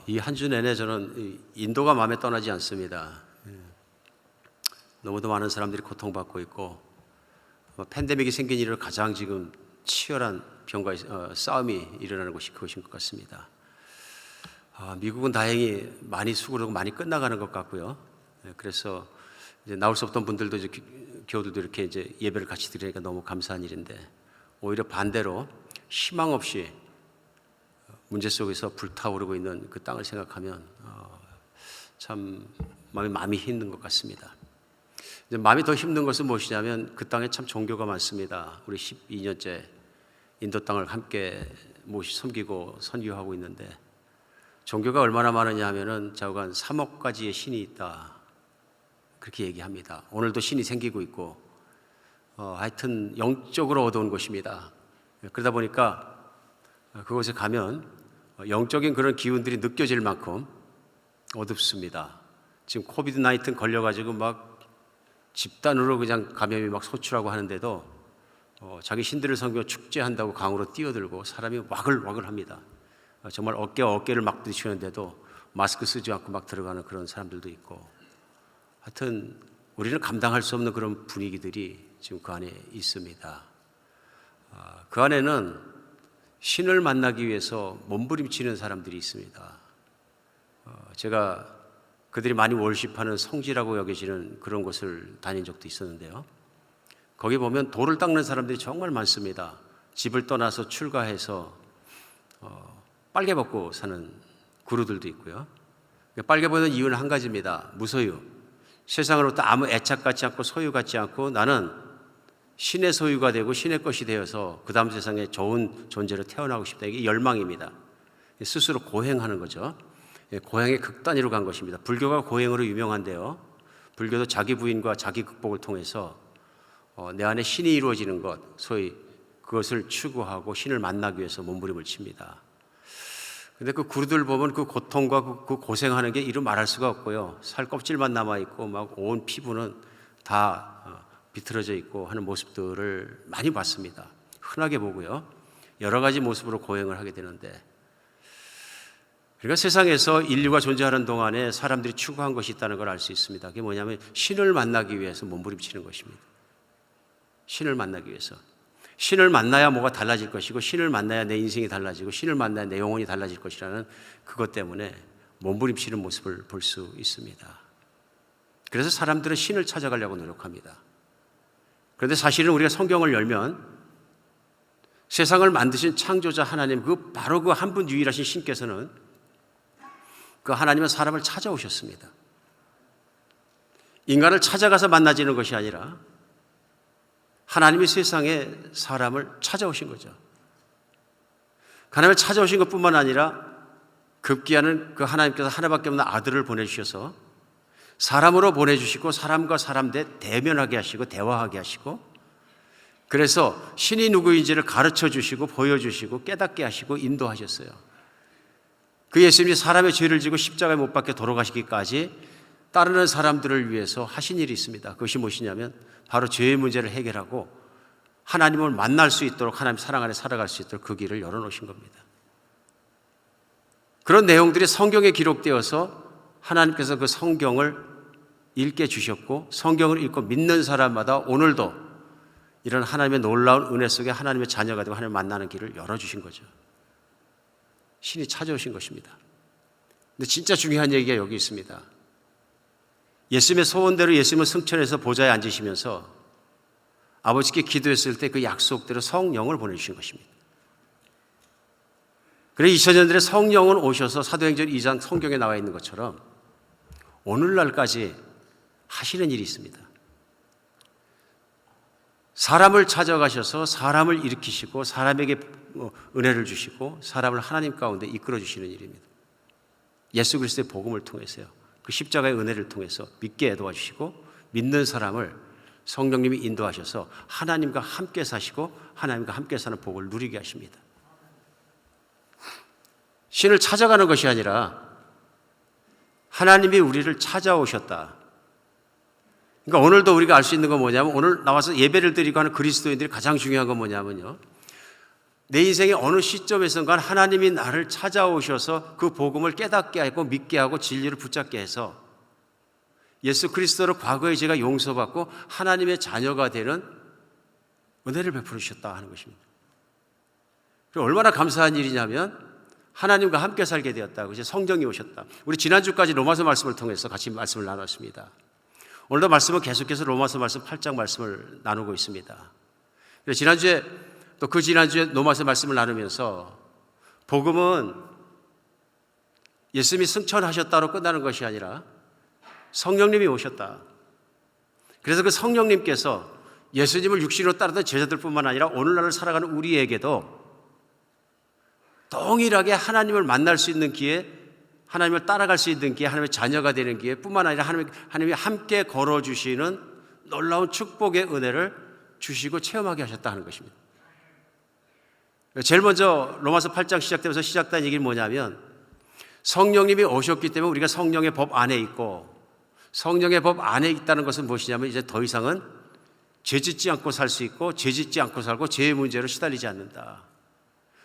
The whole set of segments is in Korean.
이 한 주 내내 저는 인도가 마음에 떠나지 않습니다. 너무도 많은 사람들이 고통받고 있고 팬데믹이 생긴 이후로 가장 지금 치열한 병과의 싸움이 일어나는 곳이 그것인 것 같습니다. 미국은 다행히 많이 수그러고 많이 끝나가는 것 같고요. 그래서 이제 나올 수 없던 분들도 이제 교우들도 이렇게 이제 예배를 같이 드리니까 너무 감사한 일인데, 오히려 반대로 희망 없이 문제 속에서 불타오르고 있는 그 땅을 생각하면 참 마음이 힘든 것 같습니다. 이제 마음이 더 힘든 것은 무엇이냐면 그 땅에 참 종교가 많습니다. 우리 12년째 인도 땅을 함께 섬기고 선교하고 있는데, 종교가 얼마나 많으냐 하면은 좌우간 3억 가지의 신이 있다, 그렇게 얘기합니다. 오늘도 신이 생기고 있고 하여튼 영적으로 어두운 곳입니다. 그러다 보니까 그곳에 가면 영적인 그런 기운들이 느껴질 만큼 어둡습니다. 지금 코비드-19 걸려가지고 막 집단으로 그냥 감염이 막 소출하고 하는데도 자기 신들을 섬기고 축제한다고 강으로 뛰어들고 사람이 와글와글 합니다. 정말 어깨와 어깨를 막 부딪히는데도 마스크 쓰지 않고 막 들어가는 그런 사람들도 있고, 하여튼 우리는 감당할 수 없는 그런 분위기들이 지금 그 안에 있습니다. 그 안에는 신을 만나기 위해서 몸부림치는 사람들이 있습니다. 제가 그들이 많이 월십하는 성지라고 여겨지는 그런 곳을 다닌 적도 있었는데요. 거기 보면 돌을 닦는 사람들이 정말 많습니다. 집을 떠나서 출가해서 빨개 벗고 사는 구루들도 있고요. 빨개 벗는 이유는 한 가지입니다. 무소유. 세상으로부터 아무 애착 갖지 않고 소유 갖지 않고 나는 신의 소유가 되고 신의 것이 되어서 그 다음 세상에 좋은 존재로 태어나고 싶다. 이게 열망입니다. 스스로 고행하는 거죠. 고행의 극단위로 간 것입니다. 불교가 고행으로 유명한데요, 불교도 자기 부인과 자기 극복을 통해서 내 안에 신이 이루어지는 것, 소위 그것을 추구하고 신을 만나기 위해서 몸부림을 칩니다. 근데 그 구루들 보면 그 고통과 그 고생하는 게 이루 말할 수가 없고요. 살 껍질만 남아있고 막 온 피부는 다 비틀어져 있고 하는 모습들을 많이 봤습니다. 흔하게 보고요. 여러 가지 모습으로 고행을 하게 되는데, 그러니까 세상에서 인류가 존재하는 동안에 사람들이 추구한 것이 있다는 걸 알 수 있습니다. 그게 뭐냐면 신을 만나기 위해서 몸부림치는 것입니다. 신을 만나기 위해서. 신을 만나야 뭐가 달라질 것이고, 신을 만나야 내 인생이 달라지고, 신을 만나야 내 영혼이 달라질 것이라는 그것 때문에 몸부림치는 모습을 볼 수 있습니다. 그래서 사람들은 신을 찾아가려고 노력합니다. 그런데 사실은 우리가 성경을 열면 세상을 만드신 창조자 하나님, 바로 그 한 분 유일하신 신께서는 그 하나님은 사람을 찾아오셨습니다. 인간을 찾아가서 만나지는 것이 아니라 하나님이 세상에 사람을 찾아오신 거죠. 하나님을 찾아오신 것뿐만 아니라 급기야는 그 하나님께서 하나밖에 없는 아들을 보내주셔서 사람으로 보내주시고 사람과 사람 대면하게 하시고 대화하게 하시고, 그래서 신이 누구인지를 가르쳐 주시고 보여주시고 깨닫게 하시고 인도하셨어요. 그 예수님이 사람의 죄를 지고 십자가에 못 박혀 돌아가시기까지 따르는 사람들을 위해서 하신 일이 있습니다. 그것이 무엇이냐면 바로 죄의 문제를 해결하고 하나님을 만날 수 있도록, 하나님 사랑 안에 살아갈 수 있도록 그 길을 열어놓으신 겁니다. 그런 내용들이 성경에 기록되어서 하나님께서 그 성경을 읽게 주셨고, 성경을 읽고 믿는 사람마다 오늘도 이런 하나님의 놀라운 은혜 속에 하나님의 자녀가 되고 하나님을 만나는 길을 열어주신 거죠. 신이 찾아오신 것입니다. 근데 진짜 중요한 얘기가 여기 있습니다. 예수님의 소원대로 예수님은 승천해서 보좌에 앉으시면서 아버지께 기도했을 때 그 약속대로 성령을 보내주신 것입니다. 그래 2000년 전에 성령은 오셔서 사도행전 2장 성경에 나와 있는 것처럼 오늘날까지 하시는 일이 있습니다. 사람을 찾아가셔서 사람을 일으키시고 사람에게 은혜를 주시고 사람을 하나님 가운데 이끌어 주시는 일입니다. 예수 그리스도의 복음을 통해서요, 그 십자가의 은혜를 통해서 믿게 도와주시고 믿는 사람을 성령님이 인도하셔서 하나님과 함께 사시고 하나님과 함께 사는 복을 누리게 하십니다. 신을 찾아가는 것이 아니라 하나님이 우리를 찾아오셨다. 그러니까 오늘도 우리가 알 수 있는 건 뭐냐면, 오늘 나와서 예배를 드리고 하는 그리스도인들이 가장 중요한 건 뭐냐면요, 내 인생의 어느 시점에선가 하나님이 나를 찾아오셔서 그 복음을 깨닫게 하고 믿게 하고 진리를 붙잡게 해서 예수 그리스도로 과거의 죄가 용서받고 하나님의 자녀가 되는 은혜를 베풀어 주셨다 하는 것입니다. 얼마나 감사한 일이냐면 하나님과 함께 살게 되었다. 이제 성령이 오셨다. 우리 지난주까지 로마서 말씀을 통해서 같이 말씀을 나눴습니다. 오늘도 말씀은 계속해서 로마서 말씀 8장 말씀을 나누고 있습니다. 지난주에 또 그 지난주에 로마서 말씀을 나누면서 복음은 예수님이 승천하셨다로 끝나는 것이 아니라 성령님이 오셨다. 그래서 그 성령님께서 예수님을 육신으로 따르던 제자들뿐만 아니라 오늘날을 살아가는 우리에게도 동일하게 하나님을 만날 수 있는 기회, 하나님을 따라갈 수 있는 기회, 하나님의 자녀가 되는 기회 뿐만 아니라 하나님이 함께 걸어주시는 놀라운 축복의 은혜를 주시고 체험하게 하셨다 하는 것입니다. 제일 먼저 로마서 8장 시작되면서 시작된 얘기는 뭐냐면 성령님이 오셨기 때문에 우리가 성령의 법 안에 있고 성령의 법 안에 있다는 것은 무엇이냐면 이제 더 이상은 죄 짓지 않고 살 수 있고 죄 짓지 않고 살고 죄의 문제로 시달리지 않는다.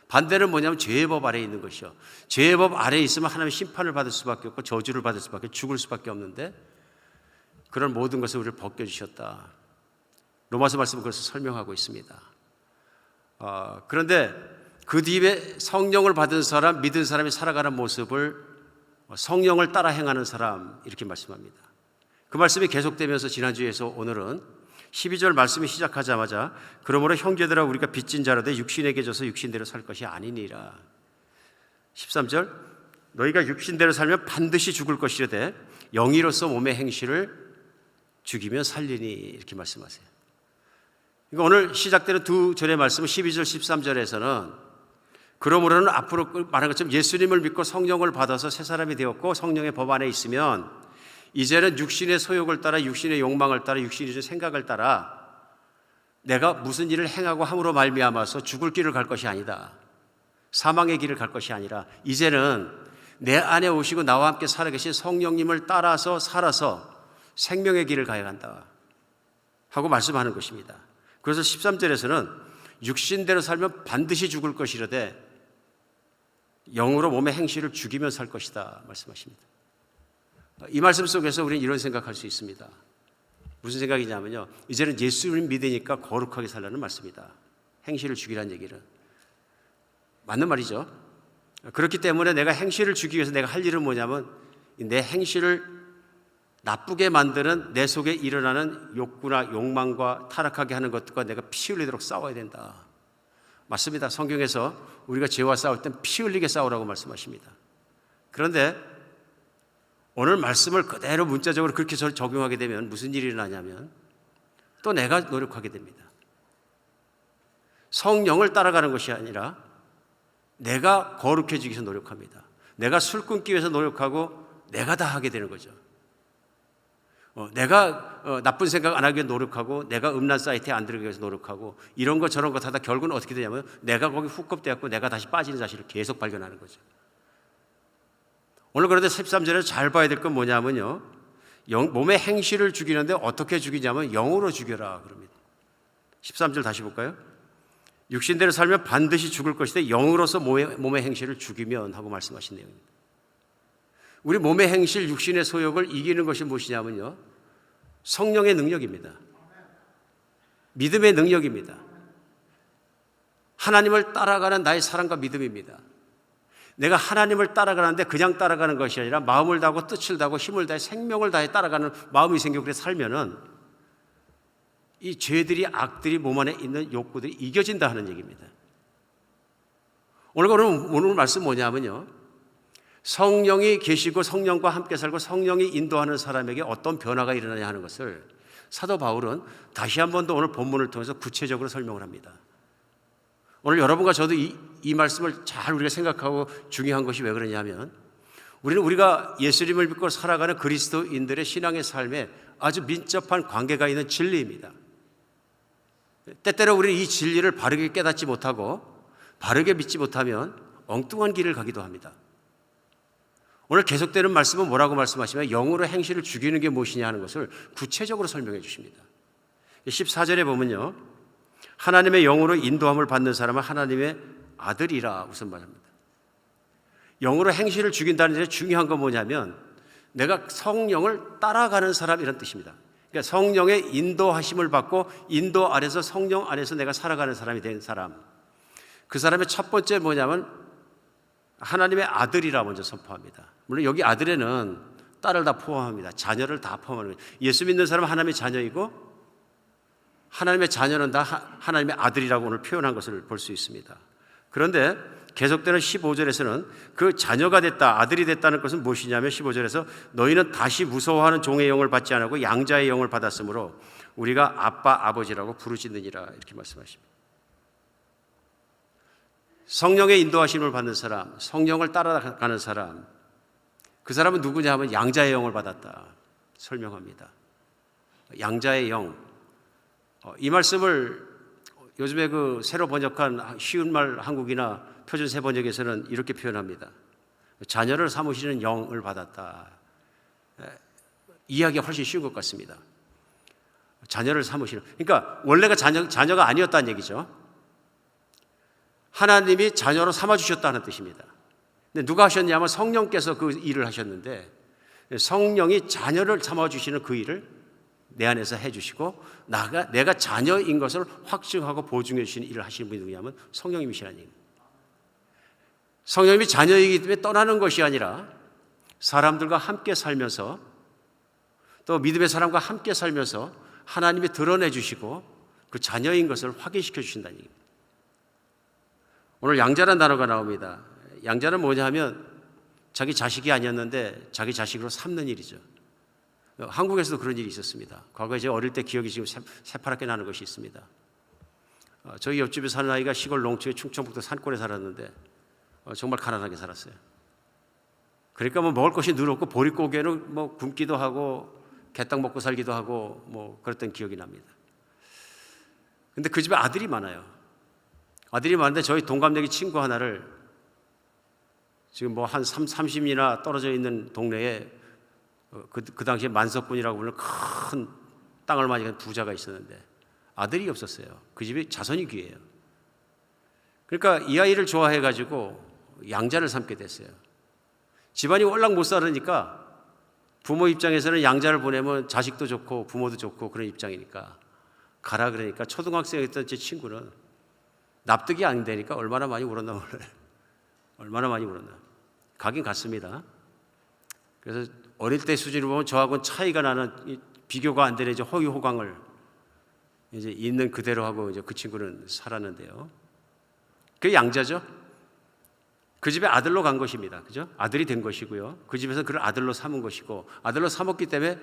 반대는 뭐냐면 죄의 법 아래에 있는 것이요. 죄의 법 아래에 있으면 하나님의 심판을 받을 수밖에 없고 저주를 받을 수밖에 죽을 수밖에 없는데 그런 모든 것을 우리를 벗겨주셨다. 로마서 말씀은 그것을 설명하고 있습니다. 그런데 그 뒤에 성령을 받은 사람, 믿은 사람이 살아가는 모습을 성령을 따라 행하는 사람 이렇게 말씀합니다. 그 말씀이 계속되면서 지난주에서 오늘은 12절 말씀이 시작하자마자 그러므로 형제들아 우리가 빚진 자로 돼 육신에게 져서 육신대로 살 것이 아니니라. 13절 너희가 육신대로 살면 반드시 죽을 것이라되 영이로서 몸의 행실을 죽이면 살리니 이렇게 말씀하세요. 그러니까 오늘 시작되는 두 절의 말씀은 12절 13절에서는 그러므로는 앞으로 말한 것처럼 예수님을 믿고 성령을 받아서 새 사람이 되었고 성령의 법 안에 있으면 이제는 육신의 소욕을 따라 육신의 욕망을 따라 육신의 생각을 따라 내가 무슨 일을 행하고 함으로 말미암아서 죽을 길을 갈 것이 아니다. 사망의 길을 갈 것이 아니라 이제는 내 안에 오시고 나와 함께 살아계신 성령님을 따라서 살아서 생명의 길을 가야 한다 하고 말씀하는 것입니다. 그래서 13절에서는 육신대로 살면 반드시 죽을 것이라되 영으로 몸의 행실을 죽이면 살 것이다 말씀하십니다. 이 말씀 속에서 우리는 이런 생각할 수 있습니다. 무슨 생각이냐면요, 이제는 예수님 믿으니까 거룩하게 살라는 말씀이다. 행실을 죽이라는 얘기는 맞는 말이죠. 그렇기 때문에 내가 행실을 죽이기 위해서 내가 할 일은 뭐냐면 내 행실을 나쁘게 만드는 내 속에 일어나는 욕구나 욕망과 타락하게 하는 것들과 내가 피 흘리도록 싸워야 된다. 맞습니다. 성경에서 우리가 죄와 싸울 땐 피 흘리게 싸우라고 말씀하십니다. 그런데 오늘 말씀을 그대로 문자적으로 그렇게 적용하게 되면 무슨 일이 일어나냐면 또 내가 노력하게 됩니다. 성령을 따라가는 것이 아니라 내가 거룩해지기 위해서 노력합니다. 내가 술 끊기 위해서 노력하고 내가 다 하게 되는 거죠. 내가 나쁜 생각 안 하기 위해 노력하고 내가 음란 사이트에 안 들어가기 위해서 노력하고 이런 것 저런 것 하다 결국은 어떻게 되냐면 내가 거기 훅 되었고 내가 다시 빠지는 자신을 계속 발견하는 거죠. 오늘 그런데 13절에서 잘 봐야 될 건 뭐냐면요, 몸의 행실을 죽이는데 어떻게 죽이냐면 영으로 죽여라 그럽니다. 13절 다시 볼까요? 육신대로 살면 반드시 죽을 것이되 영으로서 몸의 행실을 죽이면 하고 말씀하신 내용입니다. 우리 몸의 행실, 육신의 소욕을 이기는 것이 무엇이냐면요, 성령의 능력입니다. 믿음의 능력입니다. 하나님을 따라가는 나의 사랑과 믿음입니다. 내가 하나님을 따라가는데 그냥 따라가는 것이 아니라 마음을 다하고 뜻을 다하고 힘을 다해 생명을 다해 따라가는 마음이 생기고 그렇게 살면은 이 죄들이 악들이 몸 안에 있는 욕구들이 이겨진다 하는 얘기입니다. 오늘 말씀 뭐냐면요, 성령이 계시고 성령과 함께 살고 성령이 인도하는 사람에게 어떤 변화가 일어나냐 하는 것을 사도 바울은 다시 한 번 더 오늘 본문을 통해서 구체적으로 설명을 합니다. 오늘 여러분과 저도 이 말씀을 잘 우리가 생각하고 중요한 것이 왜 그러냐면 우리가 예수님을 믿고 살아가는 그리스도인들의 신앙의 삶에 아주 민첩한 관계가 있는 진리입니다. 때때로 우리는 이 진리를 바르게 깨닫지 못하고 바르게 믿지 못하면 엉뚱한 길을 가기도 합니다. 오늘 계속되는 말씀은 뭐라고 말씀하시면 영으로 행실을 죽이는 게 무엇이냐 하는 것을 구체적으로 설명해 주십니다. 14절에 보면요, 하나님의 영으로 인도함을 받는 사람은 하나님의 아들이라 우선 말합니다. 영으로 행실을 죽인다는 데 중요한 건 뭐냐면 내가 성령을 따라가는 사람 이런 뜻입니다. 그러니까 성령의 인도하심을 받고 인도 아래서 성령 안에서 내가 살아가는 사람이 된 사람. 그 사람의 첫 번째 뭐냐면 하나님의 아들이라 먼저 선포합니다. 물론 여기 아들에는 딸을 다 포함합니다. 자녀를 다 포함합니다. 예수 믿는 사람은 하나님의 자녀이고 하나님의 자녀는 다 하나님의 아들이라고 오늘 표현한 것을 볼 수 있습니다. 그런데 계속되는 15절에서는 그 자녀가 됐다, 아들이 됐다는 것은 무엇이냐면 15절에서 너희는 다시 무서워하는 종의 영을 받지 않고 양자의 영을 받았으므로 우리가 아빠, 아버지라고 부르짖느니라 이렇게 말씀하십니다. 성령의 인도하심을 받는 사람, 성령을 따라가는 사람, 그 사람은 누구냐 하면 양자의 영을 받았다 설명합니다. 양자의 영. 이 말씀을 요즘에 그 새로 번역한 쉬운 말 한국이나 표준세 번역에서는 이렇게 표현합니다. 자녀를 삼으시는 영을 받았다. 이해하기가 훨씬 쉬운 것 같습니다. 자녀를 삼으시는. 그러니까 원래가 자녀가 아니었다는 얘기죠. 하나님이 자녀로 삼아주셨다는 뜻입니다. 근데 누가 하셨냐면 성령께서 그 일을 하셨는데 성령이 자녀를 삼아주시는 그 일을 내 안에서 해주시고 내가 자녀인 것을 확증하고 보증해 주시는 일을 하시는 분이 누구냐면 성령님이시라는 얘기입니다. 성령님이 자녀이기 때문에 떠나는 것이 아니라 사람들과 함께 살면서 또 믿음의 사람과 함께 살면서 하나님이 드러내 주시고 그 자녀인 것을 확인시켜 주신다는 얘기입니다. 오늘 양자라는 단어가 나옵니다. 양자는 뭐냐 하면 자기 자식이 아니었는데 자기 자식으로 삼는 일이죠. 한국에서도 그런 일이 있었습니다. 과거에 제 어릴 때 기억이 지금 새파랗게 나는 것이 있습니다. 저희 옆집에 사는 아이가 시골 농촌의 충청북도 산골에 살았는데 정말 가난하게 살았어요. 그러니까 뭐 먹을 것이 늘 없고 보릿고개는 뭐 굶기도 하고 개떡 먹고 살기도 하고 뭐 그랬던 기억이 납니다. 근데 그 집에 아들이 많아요. 아들이 많은데 저희 동갑내기 친구 하나를 지금 뭐 한 30이나 떨어져 있는 동네에 그 당시에 만석군이라고 부르는 큰 땅을 많이 가진 부자가 있었는데 아들이 없었어요. 그 집이 자손이 귀해요. 그러니까 이 아이를 좋아해가지고 양자를 삼게 됐어요. 집안이 월락 못 살으니까 부모 입장에서는 양자를 보내면 자식도 좋고 부모도 좋고 그런 입장이니까 가라 그러니까 초등학생이었던 제 친구는 납득이 안 되니까 얼마나 많이 울었나 몰라요. 얼마나 많이 울었나. 가긴 갔습니다. 그래서 어릴 때 수준으로 보면 저하고는 차이가 나는 비교가 안 되는 이제 허위호강을 이제 있는 그대로 하고 이제 그 친구는 살았는데요. 그게 양자죠. 그 집에 아들로 간 것입니다. 그죠? 아들이 된 것이고요. 그 집에서 그를 아들로 삼은 것이고 아들로 삼았기 때문에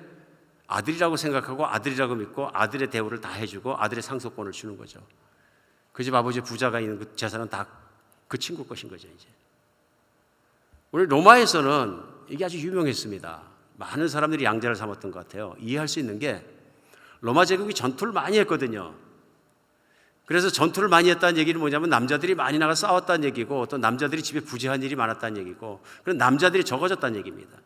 아들이라고 생각하고 아들이라고 믿고 아들의 대우를 다 해주고 아들의 상속권을 주는 거죠. 그 집 아버지 부자가 있는 그 재산은 다 그 친구 것인 거죠. 이제 오늘 로마에서는 이게 아주 유명했습니다. 많은 사람들이 양자를 삼았던 것 같아요. 이해할 수 있는 게 로마 제국이 전투를 많이 했거든요. 그래서 전투를 많이 했다는 얘기는 뭐냐면 남자들이 많이 나가 싸웠다는 얘기고 또 남자들이 집에 부재한 일이 많았다는 얘기고 그런 남자들이 적어졌다는 얘기입니다.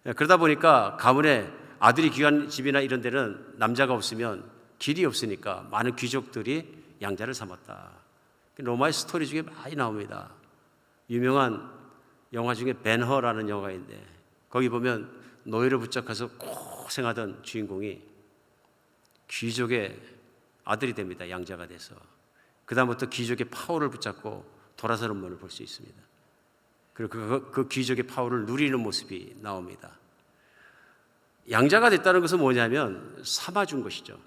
그러다 보니까 가문에 아들이 귀한 집이나 이런 데는 남자가 없으면 길이 없으니까 많은 귀족들이 양자를 삼았다. 로마의 스토리 중에 많이 나옵니다. 유명한 영화 중에 벤허라는 영화인데 거기 보면 노예를 붙잡아서 고생하던 주인공이 귀족의 아들이 됩니다. 양자가 돼서. 그 다음부터 귀족의 파워를 붙잡고 돌아서는 면을 볼 수 있습니다. 그리고 그 귀족의 파워를 누리는 모습이 나옵니다. 양자가 됐다는 것은 뭐냐면 삼아준 것이죠.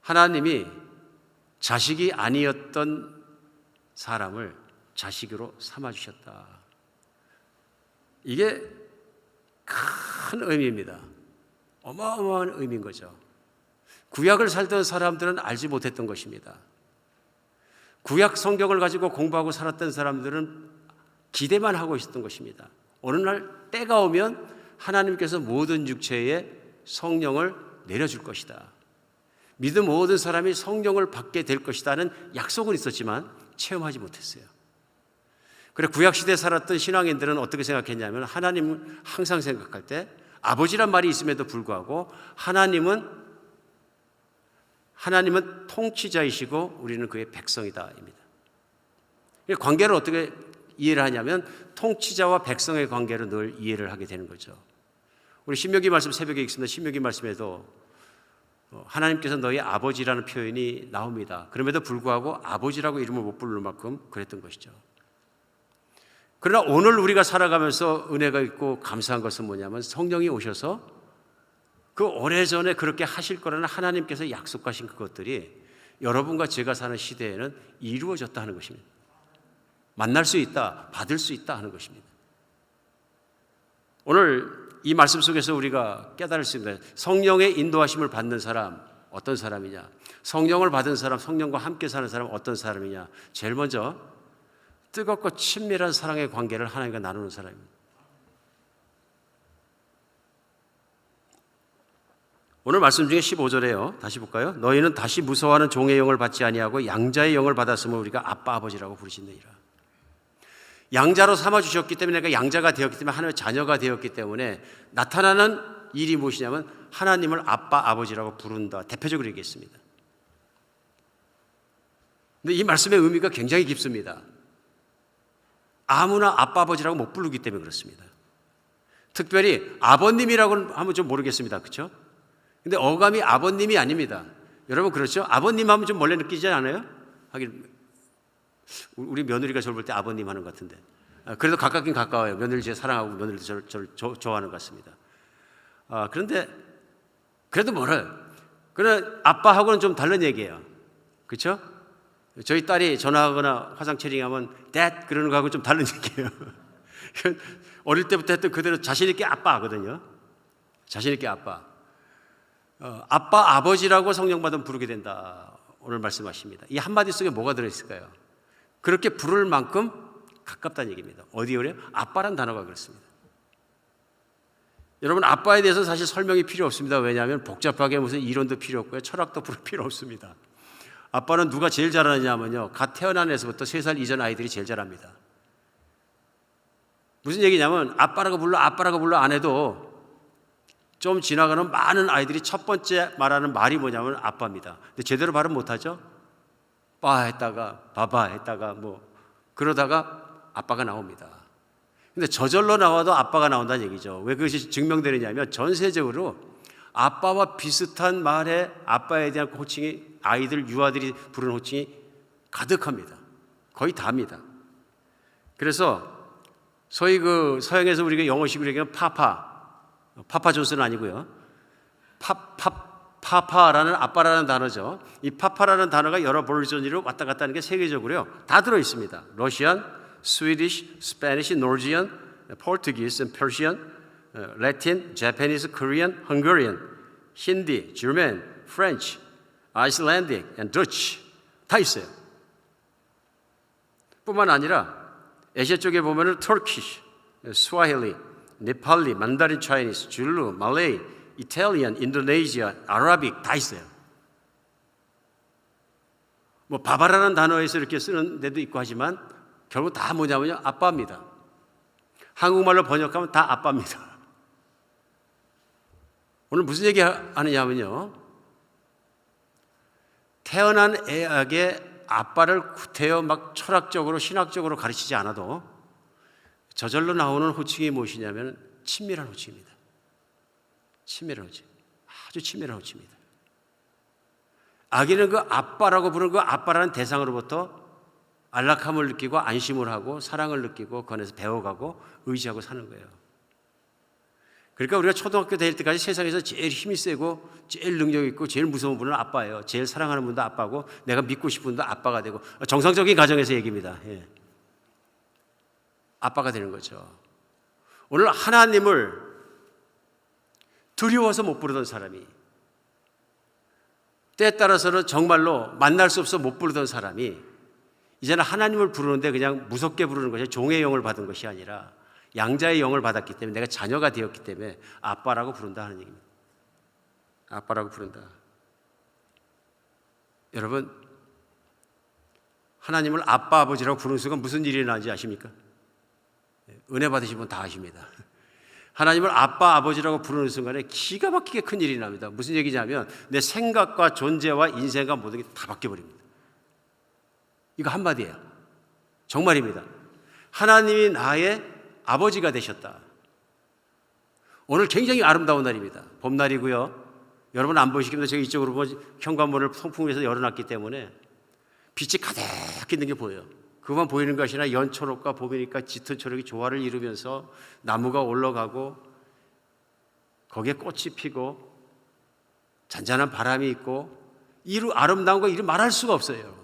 하나님이 자식이 아니었던 사람을 자식으로 삼아주셨다. 이게 큰 의미입니다. 어마어마한 의미인 거죠. 구약을 살던 사람들은 알지 못했던 것입니다. 구약 성경을 가지고 공부하고 살았던 사람들은 기대만 하고 있었던 것입니다. 어느 날 때가 오면 하나님께서 모든 육체에 성령을 내려줄 것이다. 믿음 모든 사람이 성령을 받게 될 것이다는 약속은 있었지만 체험하지 못했어요. 그래 구약시대에 살았던 신앙인들은 어떻게 생각했냐면 하나님을 항상 생각할 때 아버지란 말이 있음에도 불구하고 하나님은 하나님은 통치자이시고 우리는 그의 백성이다입니다. 관계를 어떻게 이해를 하냐면 통치자와 백성의 관계로 늘 이해를 하게 되는 거죠. 우리 신명기 말씀 새벽에 읽습니다. 신명기 말씀에도 하나님께서 너희 아버지라는 표현이 나옵니다. 그럼에도 불구하고 아버지라고 이름을 못 부를 만큼 그랬던 것이죠. 그러나 오늘 우리가 살아가면서 은혜가 있고 감사한 것은 뭐냐면 성령이 오셔서 그 오래전에 그렇게 하실 거라는 하나님께서 약속하신 그것들이 여러분과 제가 사는 시대에는 이루어졌다 하는 것입니다. 만날 수 있다, 받을 수 있다 하는 것입니다. 오늘 이 말씀 속에서 우리가 깨달을 수 있습니다. 성령의 인도하심을 받는 사람 어떤 사람이냐? 성령을 받은 사람, 성령과 함께 사는 사람 어떤 사람이냐? 제일 먼저 뜨겁고 친밀한 사랑의 관계를 하나님과 나누는 사람입니다. 오늘 말씀 중에 15절에요. 다시 볼까요? 너희는 다시 무서워하는 종의 영을 받지 아니하고 양자의 영을 받았으면 우리가 아빠 아버지라고 부르신느니라. 양자로 삼아주셨기 때문에, 그러니까 양자가 되었기 때문에, 하나님의 자녀가 되었기 때문에 나타나는 일이 무엇이냐면 하나님을 아빠 아버지라고 부른다. 대표적으로 얘기했습니다. 근데 이 말씀의 의미가 굉장히 깊습니다. 아무나 아빠 아버지라고 못 부르기 때문에 그렇습니다. 특별히 아버님이라고는 하면 좀 모르겠습니다. 그렇죠? 근데 어감이 아버님이 아닙니다. 여러분 그렇죠? 아버님 하면 좀 멀리 느끼지 않아요? 하긴 우리 며느리가 저를 볼 때 아버님 하는 것 같은데, 그래도 가깝긴 가까워요. 며느리 제가 사랑하고 며느리도 저를 좋아하는 것 같습니다. 그런데 그래도 뭐를, 그러나 아빠하고는 좀 다른 얘기예요. 그렇죠? 저희 딸이 전화하거나 화상 채팅하면 dad 그러는 거하고 좀 다른 얘기예요. 어릴 때부터 했던 그대로 자신 있게 아빠 하거든요. 자신 있게 아빠. 아빠 아버지라고 성령 받으면 부르게 된다. 오늘 말씀하십니다. 이 한마디 속에 뭐가 들어있을까요? 그렇게 부를 만큼 가깝다는 얘기입니다. 어디에 그래요? 아빠란 단어가 그렇습니다. 여러분 아빠에 대해서 사실 설명이 필요 없습니다. 왜냐하면 복잡하게 무슨 이론도 필요 없고요. 철학도 필요 없습니다. 아빠는 누가 제일 잘하느냐면요, 갓 태어난 애서부터 3살 이전 아이들이 제일 잘합니다. 무슨 얘기냐면 아빠라고 불러 안 해도 좀 지나가는 많은 아이들이 첫 번째 말하는 말이 뭐냐면 아빠입니다. 근데 제대로 발음 못하죠? 빠 했다가 바바 했다가 뭐 그러다가 아빠가 나옵니다. 근데 저절로 나와도 아빠가 나온다는 얘기죠. 왜 그것이 증명되느냐면 전세적으로 아빠와 비슷한 말에 아빠에 대한 호칭이, 아이들 유아들이 부르는 호칭이 가득합니다. 거의 다입니다. 그래서 소위 그 서양에서 우리가 영어식으로 얘기하면 파파 존스는 아니고요. 파파라는 아빠라는 단어죠. 이 파파라는 단어가 여러 버전으로 왔다 갔다 하는 게 세계적으로요 다 들어 있습니다. 러시안, 스위디시, 스페니시, 노르지안, 포르투기스, 퍼시안, 라틴, 자파니스, 코리안, 헝가리안, 힌디, 저만, 프렌치, 아이슬란딕, and 더치 다 있어요. 뿐만 아니라 아시아 쪽에 보면은 터키시, 스와힐리, 네팔리, 만다린 차이니스, 줄루, 말레이, 이탈리안, 인도네시아, 아라빅 다 있어요. 뭐 바바라는 단어에서 이렇게 쓰는 데도 있고 하지만 결국 다 뭐냐면요 아빠입니다. 한국말로 번역하면 다 아빠입니다. 오늘 무슨 얘기 하느냐면요, 태어난 애에게 아빠를 구태여 막 철학적으로 신학적으로 가르치지 않아도 저절로 나오는 호칭이 무엇이냐면 친밀한 호칭입니다. 친밀한 호칭, 아주 친밀한 호칭입니다. 아기는 그 아빠라고 부르는 그 아빠라는 대상으로부터 안락함을 느끼고 안심을 하고 사랑을 느끼고 그 안에서 배워가고 의지하고 사는 거예요. 그러니까 우리가 초등학교 다닐 때까지 세상에서 제일 힘이 세고 제일 능력 있고 제일 무서운 분은 아빠예요. 제일 사랑하는 분도 아빠고 내가 믿고 싶은 분도 아빠가 되고, 정상적인 가정에서 얘기입니다. 예. 아빠가 되는 거죠. 오늘 하나님을 두려워서 못 부르던 사람이, 때에 따라서는 정말로 만날 수 없어 못 부르던 사람이 이제는 하나님을 부르는데 그냥 무섭게 부르는 것이 종의 영을 받은 것이 아니라 양자의 영을 받았기 때문에, 내가 자녀가 되었기 때문에 아빠라고 부른다 하는 얘기입니다. 아빠라고 부른다. 여러분, 하나님을 아빠 아버지라고 부르는 순간 무슨 일이 일어나는지 아십니까? 은혜 받으신 분 다 아십니다. 하나님을 아빠, 아버지라고 부르는 순간에 기가 막히게 큰 일이 납니다. 무슨 얘기냐면 내 생각과 존재와 인생과 모든 게 다 바뀌어버립니다. 이거 한마디예요. 정말입니다. 하나님이 나의 아버지가 되셨다. 오늘 굉장히 아름다운 날입니다. 봄날이고요. 여러분 안 보이시겠는데 제가 이쪽으로 보면 현관문을 통풍해서 열어놨기 때문에 빛이 가득 있는 게 보여요. 그것만 보이는 것이 아니라 연초록과 봄이니까 짙은 초록이 조화를 이루면서 나무가 올라가고 거기에 꽃이 피고 잔잔한 바람이 있고 이 아름다운 거 이루 말할 수가 없어요.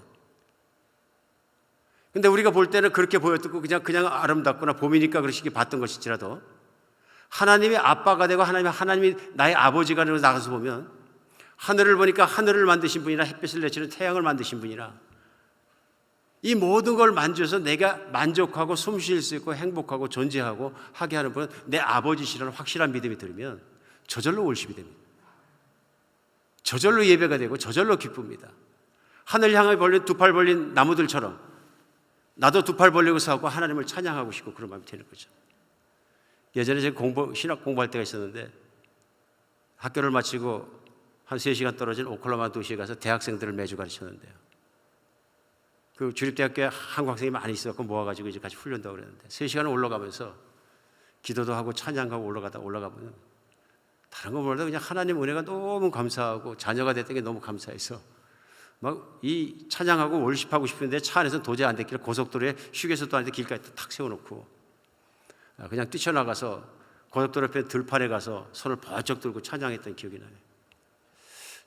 근데 우리가 볼 때는 그렇게 보였고 그냥 아름답구나 봄이니까 그러시기 봤던 것일지라도 하나님의 아빠가 되고 하나님이 나의 아버지가 되고 나가서 보면 하늘을 보니까 하늘을 만드신 분이나 햇빛을 내치는 태양을 만드신 분이나 이 모든 걸 만져서 내가 만족하고 숨 쉴 수 있고 행복하고 존재하고 하게 하는 분은 내 아버지시라는 확실한 믿음이 들면 저절로 월십이 됩니다. 저절로 예배가 되고 저절로 기쁩니다. 하늘 향해 벌린 두 팔 벌린 나무들처럼 나도 두 팔 벌리고 서고 하나님을 찬양하고 싶고 그런 마음이 되는 거죠. 예전에 제가 신학 공부할 때가 있었는데 학교를 마치고 한 3시간 떨어진 오클라호마 도시에 가서 대학생들을 매주 가르쳤는데요. 그 주립대학교에 한국 학생이 많이 있었고 모아가지고 이제 같이 훈련도 그랬는데 3시간을 올라가면서 기도도 하고 찬양하고 올라가면 다른 거 몰라도 그냥 하나님 은혜가 너무 감사하고 자녀가 됐던 게 너무 감사해서 막 이 찬양하고 월십하고 싶은데 차 안에서 도저히 안 됐길래 고속도로에 휴게소도 아닌데 길가에 탁 세워놓고 그냥 뛰쳐나가서 고속도로 옆에 들판에 가서 손을 번쩍 들고 찬양했던 기억이 나요.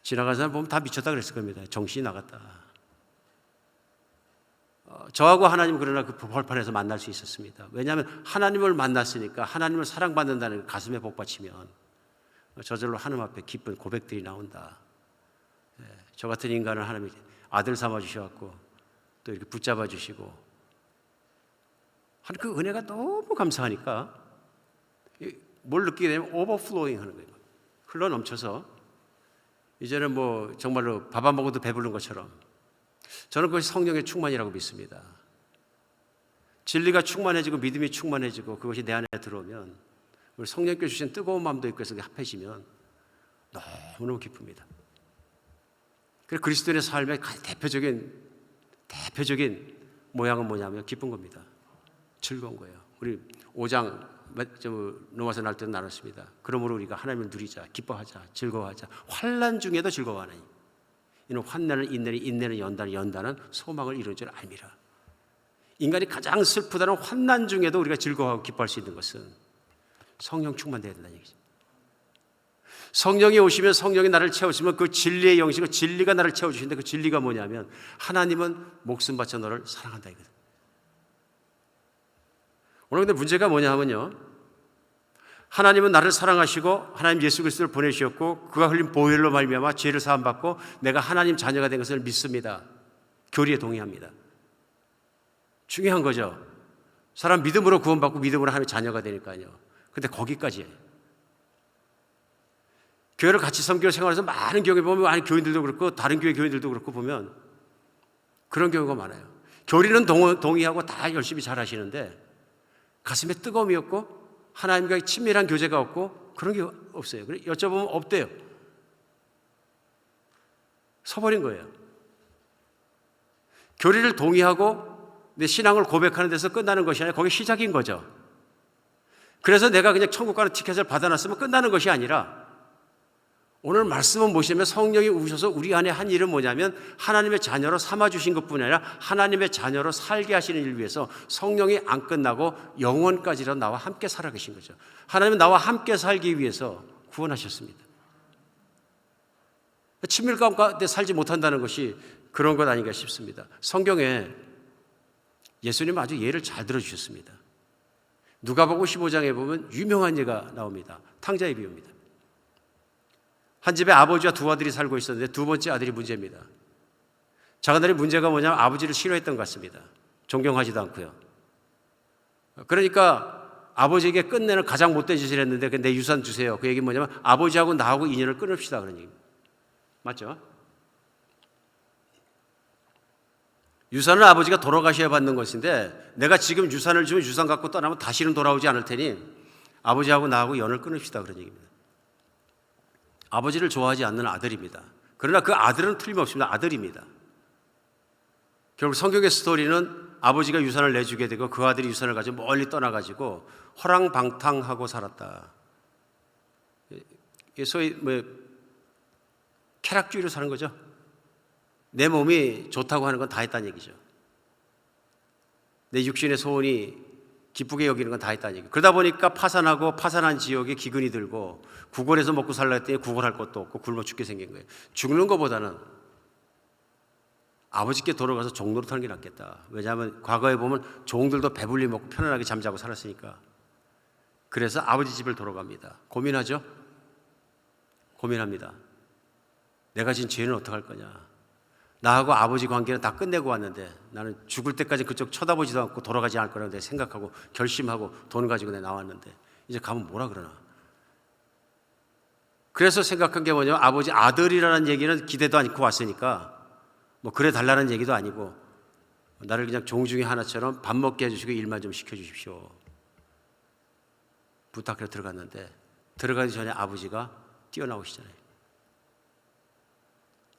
지나가는 사람 보면 다 미쳤다 그랬을 겁니다. 정신이 나갔다. 저하고 하나님 그러나 그 벌판에서 만날 수 있었습니다. 왜냐하면 하나님을 만났으니까 하나님을 사랑받는다는 가슴에 복받치면 저절로 하나님 앞에 기쁜 고백들이 나온다. 저 같은 인간을 하나님이 아들 삼아 주셔갖고 또 이렇게 붙잡아 주시고 하는 그 은혜가 너무 감사하니까 뭘 느끼게 되면 오버플로잉 하는 거예요. 흘러 넘쳐서 이제는 뭐 정말로 밥 안 먹어도 배부른 것처럼 저는 그것이 성령의 충만이라고 믿습니다. 진리가 충만해지고 믿음이 충만해지고 그것이 내 안에 들어오면 우리 성령께 주신 뜨거운 마음도 있고 해서 합해지면 너무너무 기쁩니다. 그래서 그리스도인의 삶의 대표적인 모양은 뭐냐면 기쁜 겁니다. 즐거운 거예요. 우리 5장 로마서 날 때도 나눴습니다. 그러므로 우리가 하나님을 누리자, 기뻐하자, 즐거워하자. 환난 중에도 즐거워하나니 이는 환난은 인내니 인내는 연단은 소망을 이루는 줄 알미라. 인간이 가장 슬프다는 환난 중에도 우리가 즐거워하고 기뻐할 수 있는 것은 성령 충만되어야 된다는 얘기죠. 성령이 오시면 성령이 나를 채우시면 그 진리의 영식으로 진리가 나를 채워주시는데 그 진리가 뭐냐면 하나님은 목숨 바쳐 너를 사랑한다 이거든. 오늘 근데 문제가 뭐냐 하면요, 하나님은 나를 사랑하시고 하나님 예수 그리스도를 보내주셨고 그가 흘린 보혈로 말미암아 죄를 사함받고 내가 하나님 자녀가 된 것을 믿습니다. 교리에 동의합니다. 중요한 거죠. 사람 믿음으로 구원받고 믿음으로 하나님의 자녀가 되니까요. 근데 거기까지예요. 교회를 같이 섬기고 생활해서 많은 경우에 보면 많은 교인들도 그렇고 다른 교회 교인들도 그렇고 보면 그런 경우가 많아요. 교리는 동의하고 다 열심히 잘 하시는데 가슴에 뜨거움이 없고 하나님과 친밀한 교제가 없고 그런 게 없어요. 그래 여쭤보면 없대요. 서버린 거예요. 교리를 동의하고 내 신앙을 고백하는 데서 끝나는 것이 아니라 거기 시작인 거죠. 그래서 내가 그냥 천국 가는 티켓을 받아놨으면 끝나는 것이 아니라 오늘 말씀은 무엇이냐면 성령이 오셔서 우리 안에 한 일은 뭐냐면 하나님의 자녀로 삼아주신 것뿐이 아니라 하나님의 자녀로 살게 하시는 일을 위해서 성령이 안 끝나고 영원까지라도 나와 함께 살아계신 거죠. 하나님은 나와 함께 살기 위해서 구원하셨습니다. 친밀감 가운데 살지 못한다는 것이 그런 것 아닌가 싶습니다. 성경에 예수님은 아주 예를 잘 들어주셨습니다. 누가복음 15장에 보면 유명한 예가 나옵니다. 탕자의 비유입니다. 한 집에 아버지와 두 아들이 살고 있었는데 두 번째 아들이 문제입니다. 작은 아들의 문제가 뭐냐면 아버지를 싫어했던 것 같습니다. 존경하지도 않고요. 그러니까 아버지에게 끝내는 가장 못된 짓을 했는데 내 유산 주세요. 그 얘기는 뭐냐면 아버지하고 나하고 인연을 끊읍시다 그런 얘기입니다. 맞죠? 유산은 아버지가 돌아가셔야 받는 것인데 내가 지금 유산을 주면 유산 갖고 떠나면 다시는 돌아오지 않을 테니 아버지하고 나하고 연을 끊읍시다 그런 얘기입니다. 아버지를 좋아하지 않는 아들입니다. 그러나 그 아들은 틀림없습니다. 아들입니다. 결국 성경의 스토리는 아버지가 유산을 내주게 되고 그 아들이 유산을 가지고 멀리 떠나가지고 허랑방탕하고 살았다. 소위 쾌락주의로 사는 거죠. 내 몸이 좋다고 하는 건 다 했다는 얘기죠. 내 육신의 소원이 기쁘게 여기는 건 다 했다는 얘기죠. 그러다 보니까 파산하고 파산한 지역에 기근이 들고 구걸해서 먹고 살라 했더니 구걸할 것도 없고 굶어 죽게 생긴 거예요. 죽는 것보다는 아버지께 돌아가서 종노릇 하는 게 낫겠다. 왜냐하면 과거에 보면 종들도 배불리 먹고 편안하게 잠자고 살았으니까. 그래서 아버지 집을 돌아갑니다. 고민하죠? 고민합니다. 내가 진 죄는 어떡할 거냐. 나하고 아버지 관계는 다 끝내고 왔는데 나는 죽을 때까지 그쪽 쳐다보지도 않고 돌아가지 않을 거라고 생각하고 결심하고 돈 가지고 내가 나왔는데 이제 가면 뭐라 그러나. 그래서 생각한 게 뭐냐면 아버지 아들이라는 얘기는 기대도 않고 왔으니까 뭐 그래 달라는 얘기도 아니고 나를 그냥 종 중에 하나처럼 밥 먹게 해주시고 일만 좀 시켜주십시오. 부탁해서 들어갔는데 들어가기 전에 아버지가 뛰어나오시잖아요.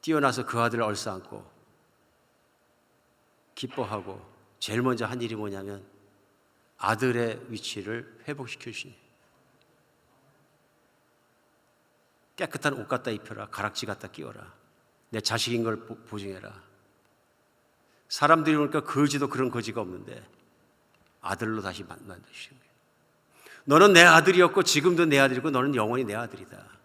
뛰어나서 그 아들을 얼싸안고 기뻐하고 제일 먼저 한 일이 뭐냐면 아들의 위치를 회복시켜 주시니 깨끗한 옷 갖다 입혀라. 가락지 갖다 끼워라. 내 자식인 걸 보증해라. 사람들이 보니까 거지도 그런 거지가 없는데 아들로 다시 만드시는 거예요. 너는 내 아들이었고 지금도 내 아들이고 너는 영원히 내 아들이다.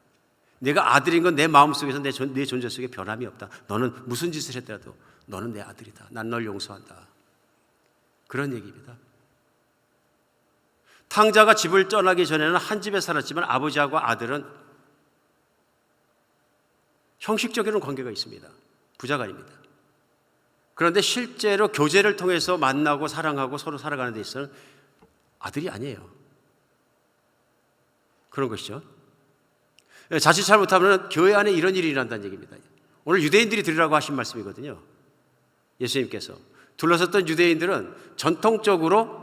내가 아들인 건 내 마음속에서 내 존재 속에 변함이 없다. 너는 무슨 짓을 했더라도 너는 내 아들이다. 난 널 용서한다. 그런 얘기입니다. 탕자가 집을 떠나기 전에는 한 집에 살았지만 아버지하고 아들은 형식적인 관계가 있습니다. 부자간입니다. 그런데 실제로 교제를 통해서 만나고 사랑하고 서로 살아가는 데 있어서는 아들이 아니에요. 그런 것이죠. 자칫 잘못하면 교회 안에 이런 일이 일어난다는 얘기입니다. 오늘 유대인들이 들으라고 하신 말씀이거든요. 예수님께서 둘러섰던 유대인들은 전통적으로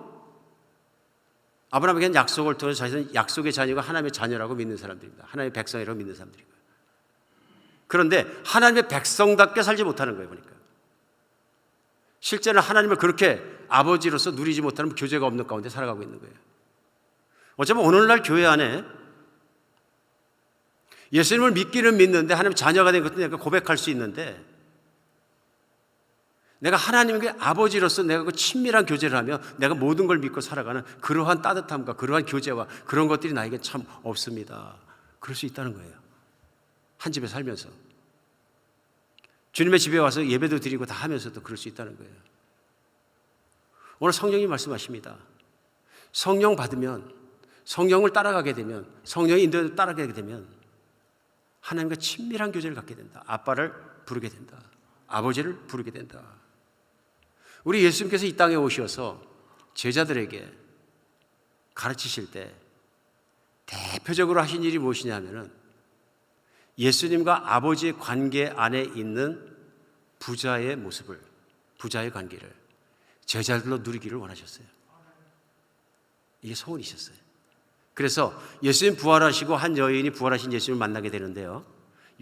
아브라함에게 약속을 통해서 자신은 약속의 자녀가 하나님의 자녀라고 믿는 사람들입니다. 하나님의 백성이라고 믿는 사람들이고요. 그런데 하나님의 백성답게 살지 못하는 거예요. 보니까 실제는 하나님을 그렇게 아버지로서 누리지 못하는 교제가 없는 가운데 살아가고 있는 거예요. 어쩌면 오늘날 교회 안에 예수님을 믿기는 믿는데 하나님 자녀가 된 것도 내가 고백할 수 있는데 내가 하나님의 아버지로서 내가 그 친밀한 교제를 하며 내가 모든 걸 믿고 살아가는 그러한 따뜻함과 그러한 교제와 그런 것들이 나에게 참 없습니다. 그럴 수 있다는 거예요. 한 집에 살면서 주님의 집에 와서 예배도 드리고 다 하면서도 그럴 수 있다는 거예요. 오늘 성령이 말씀하십니다. 성령 받으면 성령을 따라가게 되면 성령의 인도를 따라가게 되면 하나님과 친밀한 교제를 갖게 된다. 아빠를 부르게 된다. 아버지를 부르게 된다. 우리 예수님께서 이 땅에 오셔서 제자들에게 가르치실 때 대표적으로 하신 일이 무엇이냐면은 예수님과 아버지의 관계 안에 있는 부자의 모습을, 부자의 관계를 제자들로 누리기를 원하셨어요. 이게 소원이셨어요. 그래서 예수님 부활하시고 한 여인이 부활하신 예수님을 만나게 되는데요.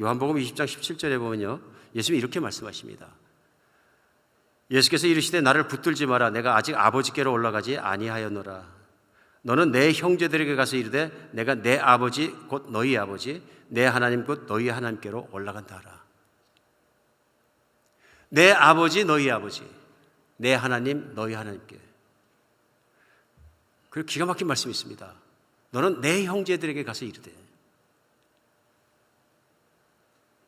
요한복음 20장 17절에 보면요. 예수님이 이렇게 말씀하십니다. 예수께서 이르시되 나를 붙들지 마라. 내가 아직 아버지께로 올라가지 아니하였노라. 너는 내 형제들에게 가서 이르되 내가 내 아버지 곧 너희 아버지 내 하나님 곧 너희 하나님께로 올라간다 하라. 내 아버지 너희 아버지 내 하나님 너희 하나님께. 그리고 기가 막힌 말씀이 있습니다. 너는 내 형제들에게 가서 이르되.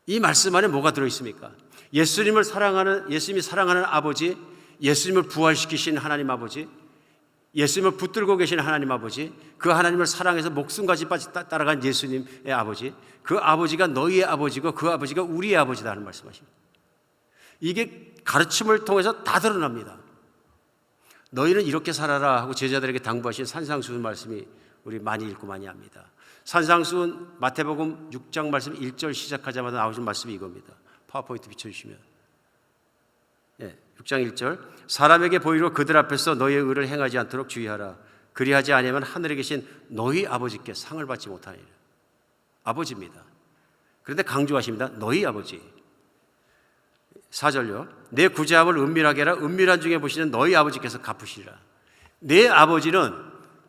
이 말씀 안에 뭐가 들어있습니까? 예수님이 사랑하는 아버지, 예수님을 부활시키신 하나님 아버지, 예수님을 붙들고 계신 하나님 아버지, 그 하나님을 사랑해서 목숨까지 따라간 예수님의 아버지, 그 아버지가 너희의 아버지고 그 아버지가 우리의 아버지다 하는 말씀하십니다. 이게 가르침을 통해서 다 드러납니다. 너희는 이렇게 살아라 하고 제자들에게 당부하신 산상수훈 말씀이 우리 많이 읽고 많이 합니다. 산상수훈 마태복음 6장 말씀 1절 시작하자마자 나오신 말씀이 이겁니다. 파워포인트 비춰주시면 6장 1절 사람에게 보이로 그들 앞에서 너희의 의를 행하지 않도록 주의하라. 그리하지 아니하면 하늘에 계신 너희 아버지께 상을 받지 못하니라. 아버지입니다. 그런데 강조하십니다. 너희 아버지. 4절요. 내 구제함을 은밀하게 하라. 은밀한 중에 보시는 너희 아버지께서 갚으시리라. 내 아버지는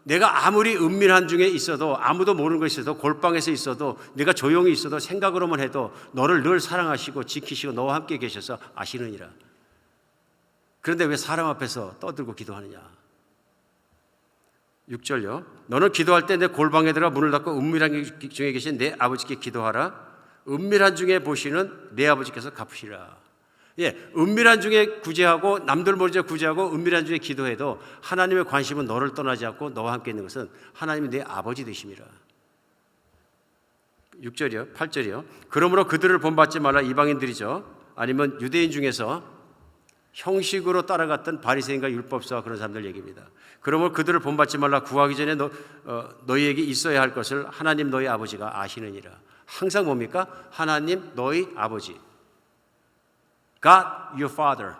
내가 아무리 은밀한 중에 있어도, 아무도 모르는 것이 있어도, 골방에서 있어도, 내가 조용히 있어도, 생각으로만 해도 너를 늘 사랑하시고 지키시고 너와 함께 계셔서 아시느니라. 그런데 왜 사람 앞에서 떠들고 기도하느냐. 6절요. 너는 기도할 때 내 골방에 들어가 문을 닫고 은밀한 중에 계신 내 아버지께 기도하라. 은밀한 중에 보시는 내 아버지께서 갚으시라. 예, 은밀한 중에 구제하고 남들 모르게 구제하고 은밀한 중에 기도해도 하나님의 관심은 너를 떠나지 않고 너와 함께 있는 것은 하나님이 내 아버지 되심이라. 6절이요, 8절이요. 그러므로 그들을 본받지 말라. 이방인들이죠. 아니면 유대인 중에서 형식으로 따라갔던 바리새인과 율법사와 그런 사람들 얘기입니다. 그러므로 그들을 본받지 말라. 구하기 전에 너희에게 있어야 할 것을 하나님 너희 아버지가 아시느니라. 항상 뭡니까? 하나님 너희 아버지. God, your father,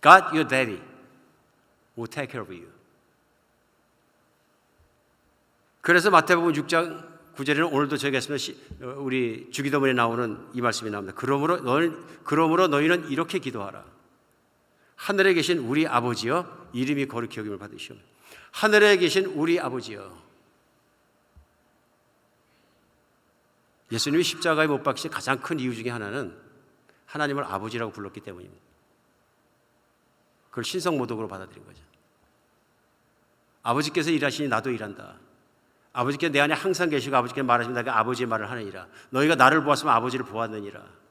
God, your daddy will take care of you. 그래서 마태복음 6장 9절에는 오늘도 저희가 했으면 우리 주기도문에 나오는 이 말씀이 나옵니다. 그러므로 너희는 이렇게 기도하라. 하늘에 계신 우리 아버지여, 이름이 거룩히 여김을 받으시오. 하늘에 계신 우리 아버지여. 예수님이 십자가에 못 박히신 가장 큰 이유 중에 하나는 하나님을 아버지라고 불렀기 때문입니다. 그걸 신성모독으로 받아들인 거죠. 아버지께서 일하시니 나도 일한다. 아버지께서 내 안에 항상 계시고 아버지께서 말하시면 내가 아버지의 말을 하느니라. 너희가 나를 보았으면 아버지를 보았느니라.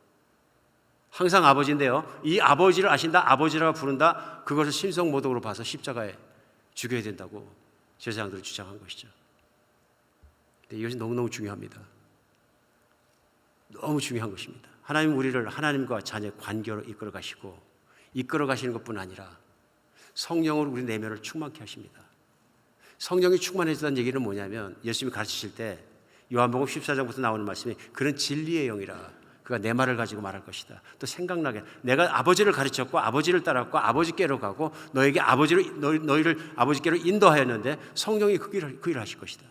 항상 아버지인데요, 이 아버지를 아신다, 아버지라고 부른다, 그것을 신성모독으로 봐서 십자가에 죽여야 된다고 제사장들이 주장한 것이죠. 근데 이것이 너무너무 중요합니다. 너무 중요한 것입니다. 하나님 우리를 하나님과 자녀의 관계로 이끌어 가시고 이끌어 가시는 것뿐 아니라 성령으로 우리 내면을 충만케 하십니다. 성령이 충만해진다는 얘기는 뭐냐면 예수님이 가르치실 때 요한복음 14장부터 나오는 말씀이 그는 진리의 영이라. 그가 내 말을 가지고 말할 것이다. 또 생각나게 내가 아버지를 가르쳤고 아버지를 따랐고 아버지께로 가고 너희를 아버지께로 인도하였는데 성령이 그 일을 하실 것이다.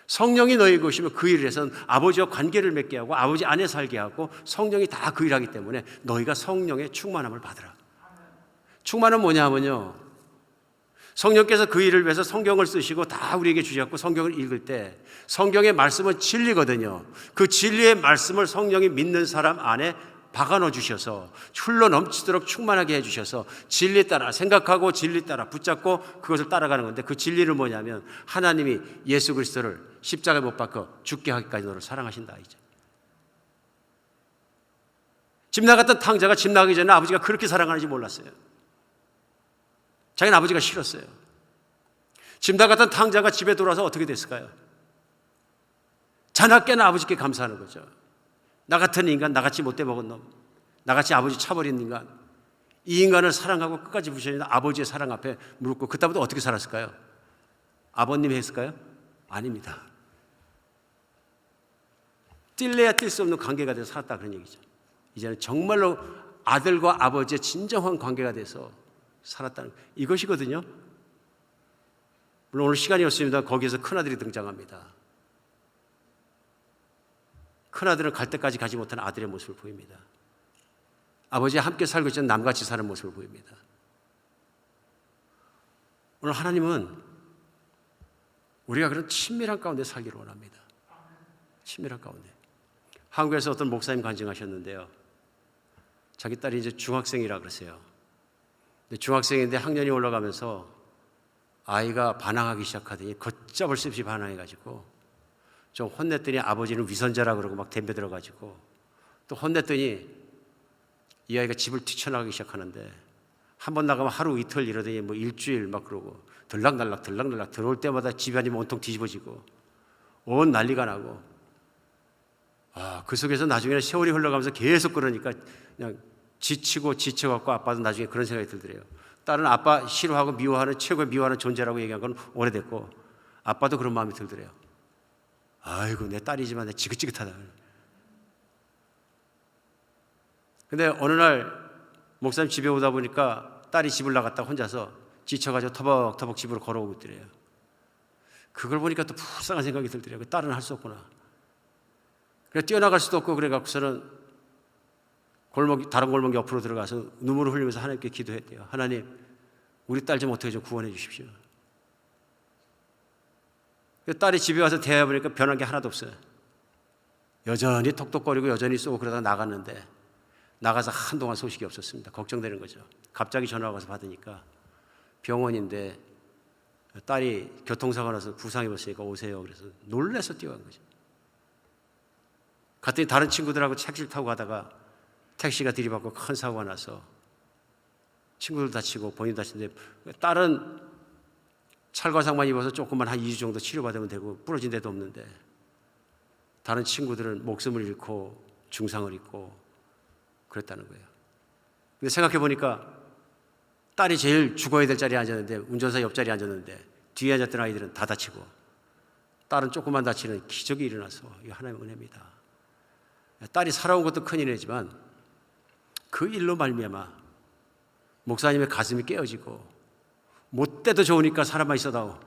성령이 너희에게 오시면 그 일을 해서는 아버지와 관계를 맺게 하고 아버지 안에 살게 하고 성령이 다 그 일을 하기 때문에 너희가 성령의 충만함을 받으라. 충만은 뭐냐 하면요, 성령께서 그 일을 위해서 성경을 쓰시고 다 우리에게 주셨고 성경을 읽을 때 성경의 말씀은 진리거든요. 그 진리의 말씀을 성령이 믿는 사람 안에 박아넣어 주셔서 흘러 넘치도록 충만하게 해주셔서 진리 따라 생각하고 진리 따라 붙잡고 그것을 따라가는 건데, 그 진리는 뭐냐면 하나님이 예수 그리스도를 십자가에 못 박혀 죽게 하기까지 너를 사랑하신다 이제. 집 나갔던 탕자가 집 나가기 전에 아버지가 그렇게 사랑하는지 몰랐어요. 자기는 아버지가 싫었어요. 집 나갔던 탕자가 집에 돌아와서 어떻게 됐을까요? 자나깨나 아버지께 감사하는 거죠. 나 같은 인간, 나같이 못돼 먹은 놈, 나같이 아버지 차버린 인간, 이 인간을 사랑하고 끝까지 부셔있는 아버지의 사랑 앞에 무릎 꿇고 그때부터 어떻게 살았을까요? 아버님이 했을까요? 아닙니다. 뛸래야 뛸 수 없는 관계가 돼서 살았다 그런 얘기죠. 이제는 정말로 아들과 아버지의 진정한 관계가 돼서 살았다는 이것이거든요. 물론 오늘 시간이 없습니다. 거기에서 큰아들이 등장합니다. 큰아들은 갈 때까지 가지 못한 아들의 모습을 보입니다. 아버지와 함께 살고 있는 남같이 사는 모습을 보입니다. 오늘 하나님은 우리가 그런 친밀한 가운데 살기를 원합니다. 친밀한 가운데. 한국에서 어떤 목사님 간증하셨는데요, 자기 딸이 이제 중학생이라 그러세요. 근데 중학생인데 학년이 올라가면서 아이가 반항하기 시작하더니 걷잡을 수 없이 반항해가지고 좀 혼냈더니 아버지는 위선자라 그러고 막 덤벼들어가지고 또 혼냈더니 이 아이가 집을 뛰쳐나가기 시작하는데 한 번 나가면 하루 이틀 이러더니 뭐 일주일 막 그러고 들락날락 들어올 때마다 집안이 온통 뒤집어지고 온 난리가 나고, 그 속에서 나중에는 세월이 흘러가면서 계속 그러니까 그냥 지쳐갖고 아빠도 나중에 그런 생각이 들더래요. 딸은 아빠 싫어하고 미워하는 최고의 미워하는 존재라고 얘기한 건 오래됐고 아빠도 그런 마음이 들더래요. 아이고 내 딸이지만 내 지긋지긋하다. 근데 어느 날 목사님 집에 오다 보니까 딸이 집을 나갔다 혼자서 지쳐가지고 터벅터벅 집으로 걸어오고 있더래요. 그걸 보니까 또 불쌍한 생각이 들더래요. 딸은 할 수 없구나. 그래 뛰어나갈 수도 없고 그래갖고서는 다른 골목 옆으로 들어가서 눈물을 흘리면서 하나님께 기도했대요. 하나님, 우리 딸 좀 어떻게 좀 구원해 주십시오. 딸이 집에 와서 대해보니까 변한 게 하나도 없어요. 여전히 톡톡거리고 여전히 쏘고 그러다가 나갔는데 나가서 한동안 소식이 없었습니다. 걱정되는 거죠. 갑자기 전화가 와서 받으니까 병원인데 딸이 교통사고 나서 부상 입었으니까 오세요. 그래서 놀라서 뛰어간 거죠. 갔더니 다른 친구들하고 택시를 타고 가다가 택시가 들이받고 큰 사고가 나서 친구들 다치고 본인 다치는데 딸은 찰과상만 입어서 조금만 한 2주 정도 치료받으면 되고 부러진 데도 없는데 다른 친구들은 목숨을 잃고 중상을 입고 그랬다는 거예요. 근데 생각해 보니까 딸이 제일 죽어야 될 자리에 앉았는데 운전사 옆자리에 앉았는데 뒤에 앉았던 아이들은 다 다치고 딸은 조금만 다치는 기적이 일어나서 이거 하나님의 은혜입니다. 딸이 살아온 것도 큰 은혜지만 그 일로 말미암아 목사님의 가슴이 깨어지고 못돼도 좋으니까 사람만 있어다오.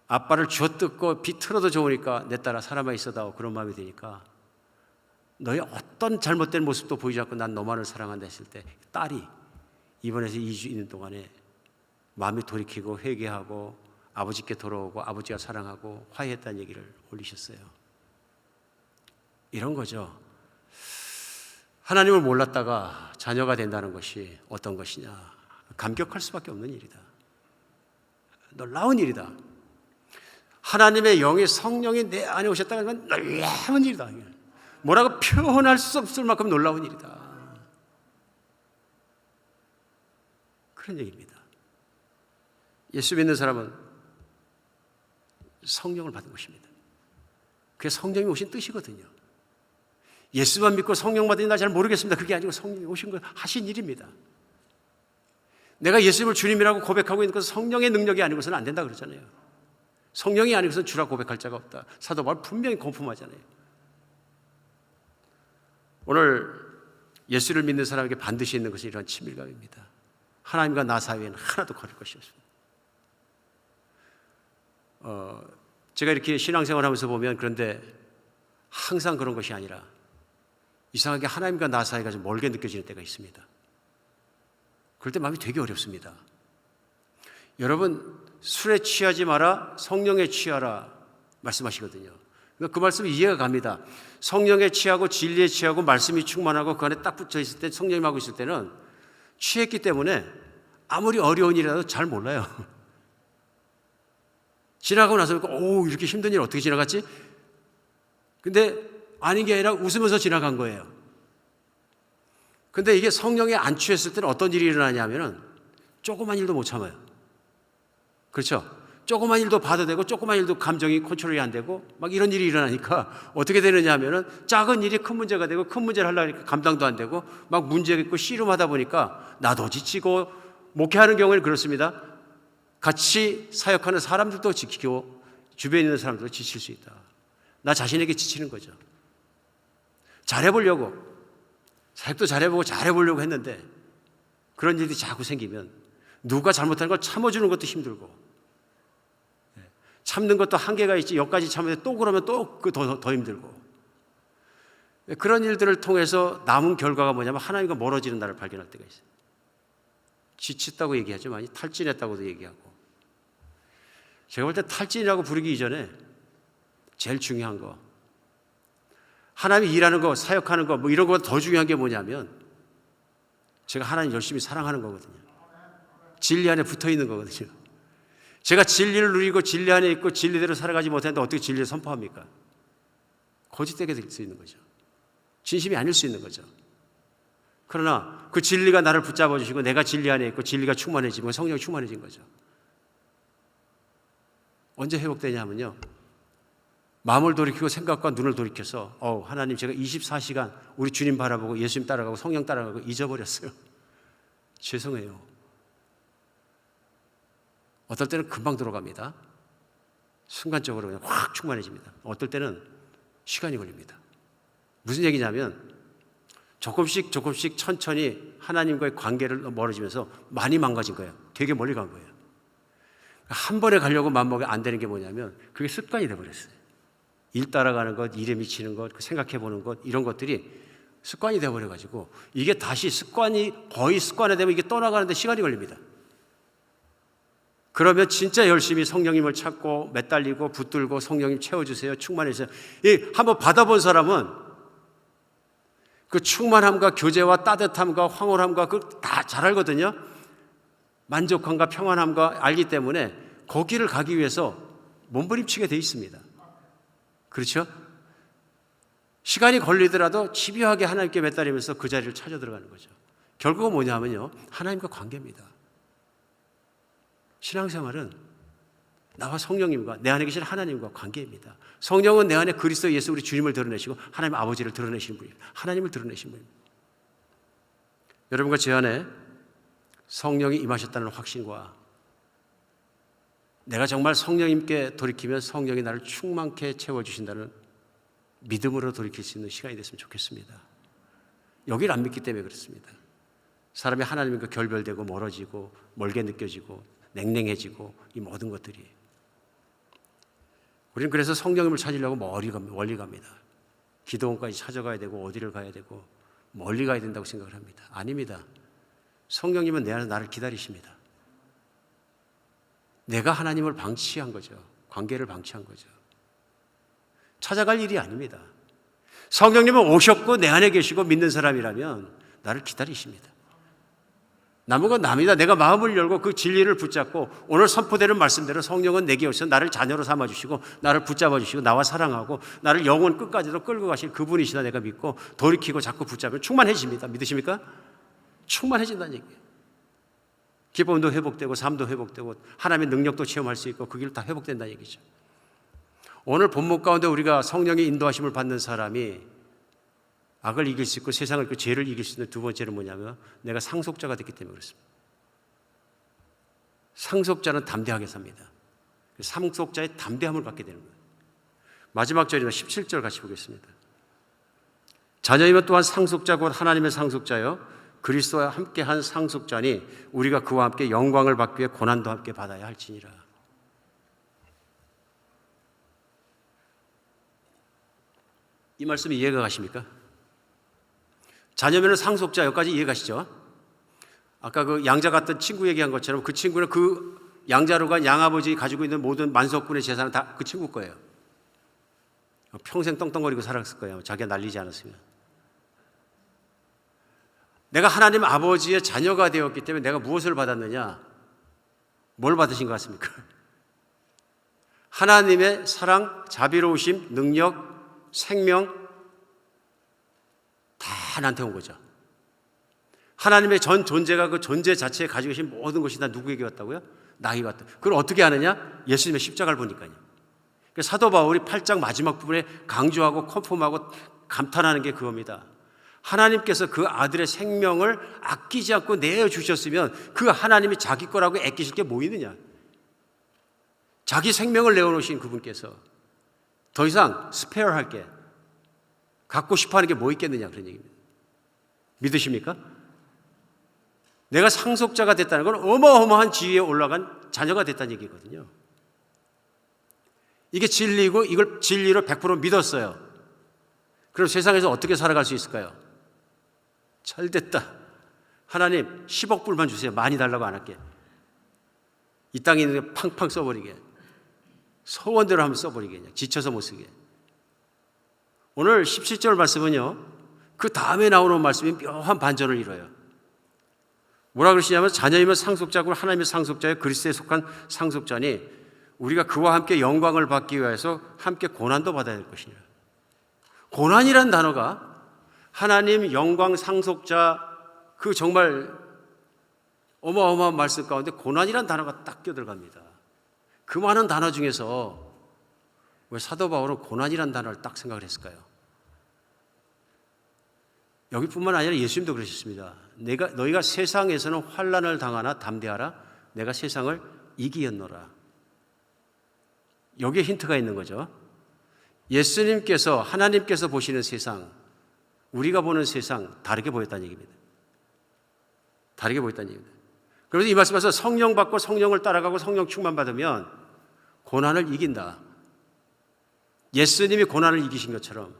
아빠를 쥐어뜯고 비틀어도 좋으니까 내 딸아 사람만 있어다오. 그런 마음이 드니까 너의 어떤 잘못된 모습도 보이지 않고 난 너만을 사랑한다 했을 때 딸이 입원해서 2주 있는 동안에 마음이 돌이키고 회개하고 아버지께 돌아오고 아버지가 사랑하고 화해했다는 얘기를 올리셨어요. 이런 거죠. 하나님을 몰랐다가 자녀가 된다는 것이 어떤 것이냐. 감격할 수밖에 없는 일이다. 놀라운 일이다. 하나님의 영의 성령이 내 안에 오셨다는 건 놀라운 일이다. 뭐라고 표현할 수 없을 만큼 놀라운 일이다. 그런 얘기입니다. 예수 믿는 사람은 성령을 받은 것입니다. 그게 성령이 오신 뜻이거든요. 예수만 믿고 성령 받으니 나 잘 모르겠습니다. 그게 아니고 성령이 오신 걸 하신 일입니다. 내가 예수님을 주님이라고 고백하고 있는 것은 성령의 능력이 아니고서는 안 된다 그러잖아요. 성령이 아니고서는 주라 고백할 자가 없다. 사도 바울 분명히 공품하잖아요. 오늘 예수를 믿는 사람에게 반드시 있는 것이 이러한 친밀감입니다. 하나님과 나 사이에는 하나도 거릴 것이 없습니다. 제가 이렇게 신앙생활 하면서 보면 그런데 항상 그런 것이 아니라 이상하게 하나님과 나 사이가 좀 멀게 느껴지는 때가 있습니다. 그럴 때 마음이 되게 어렵습니다. 여러분 술에 취하지 마라 성령에 취하라 말씀하시거든요. 그 말씀이 이해가 갑니다. 성령에 취하고 진리에 취하고 말씀이 충만하고 그 안에 딱 붙어 있을 때 성령님하고 있을 때는 취했기 때문에 아무리 어려운 일이라도 잘 몰라요. 지나가고 나서 오 이렇게 힘든 일 어떻게 지나갔지? 근데 아닌 게 아니라 웃으면서 지나간 거예요. 근데 이게 성령에 안 취했을 때는 어떤 일이 일어나냐면은 조그만 일도 못 참아요. 그렇죠? 조그만 일도 봐도 되고 조그만 일도 감정이 컨트롤이 안 되고 막 이런 일이 일어나니까 어떻게 되느냐 하면은 작은 일이 큰 문제가 되고 큰 문제를 하려니까 감당도 안 되고 막 문제가 있고 씨름하다 보니까 나도 지치고 목회하는 경우에는 그렇습니다. 같이 사역하는 사람들도 지키고 주변에 있는 사람들도 지칠 수 있다. 나 자신에게 지치는 거죠. 잘해보려고 사역도 잘해보려고 했는데 그런 일이 자꾸 생기면 누가 잘못하는 걸 참아주는 것도 힘들고 참는 것도 한계가 있지 여기까지 참는데 또 그러면 또 더 힘들고 그런 일들을 통해서 남은 결과가 뭐냐면 하나님과 멀어지는 나를 발견할 때가 있어요. 지쳤다고 얘기하죠. 많이 탈진했다고도 얘기하고 제가 볼 때 탈진이라고 부르기 이전에 제일 중요한 거 하나님이 일하는 거 사역하는 거 뭐 이런 거보다 더 중요한 게 뭐냐면 제가 하나님 열심히 사랑하는 거거든요. 진리 안에 붙어 있는 거거든요. 제가 진리를 누리고 진리 안에 있고 진리대로 살아가지 못했는데 어떻게 진리를 선포합니까? 거짓되게 될 수 있는 거죠. 진심이 아닐 수 있는 거죠. 그러나 그 진리가 나를 붙잡아 주시고 내가 진리 안에 있고 진리가 충만해지고 성령이 충만해진 거죠. 언제 회복되냐면요. 마음을 돌이키고 생각과 눈을 돌이켜서 하나님 제가 24시간 우리 주님 바라보고 예수님 따라가고 성령 따라가고 잊어버렸어요. 죄송해요. 어떨 때는 금방 들어갑니다. 순간적으로 그냥 확 충만해집니다. 어떨 때는 시간이 걸립니다. 무슨 얘기냐면 조금씩 천천히 하나님과의 관계를 멀어지면서 많이 망가진 거예요. 되게 멀리 간 거예요. 한 번에 가려고 마음먹으면 안 되는 게 뭐냐면 그게 습관이 돼버렸어요. 일 따라가는 것, 일에 미치는 것, 생각해보는 것, 이런 것들이 습관이 돼버려가지고 이게 다시 거의 습관화되면 이게 떠나가는데 시간이 걸립니다. 그러면 진짜 열심히 성령님을 찾고 매달리고 붙들고 성령님 채워주세요, 충만해주세요. 한번 받아본 사람은 그 충만함과 교제와 따뜻함과 황홀함과 다 잘 알거든요. 만족함과 평안함과 알기 때문에 거기를 가기 위해서 몸부림치게 돼 있습니다. 그렇죠? 시간이 걸리더라도 집요하게 하나님께 매달리면서 그 자리를 찾아 들어가는 거죠. 결국은 뭐냐면요, 하나님과 관계입니다. 신앙생활은 나와 성령님과 내 안에 계신 하나님과 관계입니다. 성령은 내 안에 그리스도 예수 우리 주님을 드러내시고 하나님 아버지를 드러내시는 분입니다. 하나님을 드러내시는 분입니다. 여러분과 제 안에 성령이 임하셨다는 확신과 내가 정말 성령님께 돌이키면 성령이 나를 충만케 채워주신다는 믿음으로 돌이킬 수 있는 시간이 됐으면 좋겠습니다. 여기를 안 믿기 때문에 그렇습니다. 사람이 하나님과 결별되고 멀어지고 멀게 느껴지고 냉랭해지고 이 모든 것들이, 우리는 그래서 성령님을 찾으려고 멀리 갑니다. 기도원까지 찾아가야 되고 어디를 가야 되고 멀리 가야 된다고 생각을 합니다. 아닙니다. 성령님은 내 안에 나를 기다리십니다. 내가 하나님을 방치한 거죠. 관계를 방치한 거죠. 찾아갈 일이 아닙니다. 성령님은 오셨고 내 안에 계시고 믿는 사람이라면 나를 기다리십니다. 남은 건 남이다. 내가 마음을 열고 그 진리를 붙잡고 오늘 선포되는 말씀대로 성령은 내게 오셔서 나를 자녀로 삼아주시고 나를 붙잡아주시고 나와 사랑하고 나를 영혼 끝까지도 끌고 가실 그분이시다 내가 믿고 돌이키고 자꾸 붙잡으면 충만해집니다. 믿으십니까? 충만해진다는 얘기예요. 기쁨도 회복되고 삶도 회복되고 하나님의 능력도 체험할 수 있고 그 길 다 회복된다는 얘기죠. 오늘 본문 가운데 우리가 성령의 인도하심을 받는 사람이 악을 이길 수 있고 세상을 이기고 죄를 이길 수 있는 두 번째는 뭐냐면 내가 상속자가 됐기 때문에 그렇습니다. 상속자는 담대하게 삽니다. 상속자의 담대함을 갖게 되는 거예요. 마지막 절이나 17절 같이 보겠습니다. 자녀이면 또한 상속자 곧 하나님의 상속자여 그리스도와 함께한 상속자니 우리가 그와 함께 영광을 받기 위해 고난도 함께 받아야 할지니라. 이 말씀이 이해가 가십니까? 자녀면은 상속자, 여기까지 이해가시죠? 아까 그 양자 같은 친구 얘기한 것처럼 그 친구는 그 양자로 간 양아버지 가지고 있는 모든 만석군의 재산은 다 그 친구 거예요. 평생 떵떵거리고 살았을 거예요. 자기가 날리지 않았으면. 내가 하나님 아버지의 자녀가 되었기 때문에 내가 무엇을 받았느냐? 뭘 받으신 것 같습니까? 하나님의 사랑, 자비로우심, 능력, 생명 다 나한테 온 거죠. 하나님의 전 존재가 그 존재 자체에 가지고 계신 모든 것이 다 누구에게 왔다고요? 나에게 왔다. 그걸 어떻게 아느냐? 예수님의 십자가를 보니까요. 사도 바울이 8장 마지막 부분에 강조하고 컨펌하고 감탄하는 게 그겁니다. 하나님께서 그 아들의 생명을 아끼지 않고 내어주셨으면 그 하나님이 자기 거라고 애끼실 게 뭐 있느냐? 자기 생명을 내어놓으신 그분께서 더 이상 스페어할 게, 갖고 싶어하는 게 뭐 있겠느냐 그런 얘기입니다. 믿으십니까? 내가 상속자가 됐다는 건 어마어마한 지위에 올라간 자녀가 됐다는 얘기거든요. 이게 진리고 이걸 진리로 100% 믿었어요. 그럼 세상에서 어떻게 살아갈 수 있을까요? 잘 됐다. 하나님 10억 불만 주세요. 많이 달라고 안 할게. 이 땅에 있는 게 팡팡 써버리게. 소원대로 하면 써버리게. 그냥 지쳐서 못 쓰게. 오늘 17절 말씀은요, 그 다음에 나오는 말씀이 묘한 반전을 이뤄요. 뭐라 그러시냐면 자녀이면 상속자고 하나님의 상속자에 그리스도에 속한 상속자니 우리가 그와 함께 영광을 받기 위해서 함께 고난도 받아야 될 것이냐. 고난이란 단어가 하나님 영광 상속자 그 정말 어마어마한 말씀 가운데 고난이란 단어가 딱 껴들어갑니다. 그 많은 단어 중에서 왜 사도 바울은 고난이란 단어를 딱 생각을 했을까요? 여기뿐만 아니라 예수님도 그러셨습니다. 너희가 세상에서는 환난을 당하나 담대하라. 내가 세상을 이기었노라. 여기에 힌트가 있는 거죠. 예수님께서 하나님께서 보시는 세상, 우리가 보는 세상 다르게 보였다는 얘기입니다. 다르게 보였다는 얘기입니다. 그래서 이 말씀에서 성령 받고 성령을 따라가고 성령 충만 받으면 고난을 이긴다. 예수님이 고난을 이기신 것처럼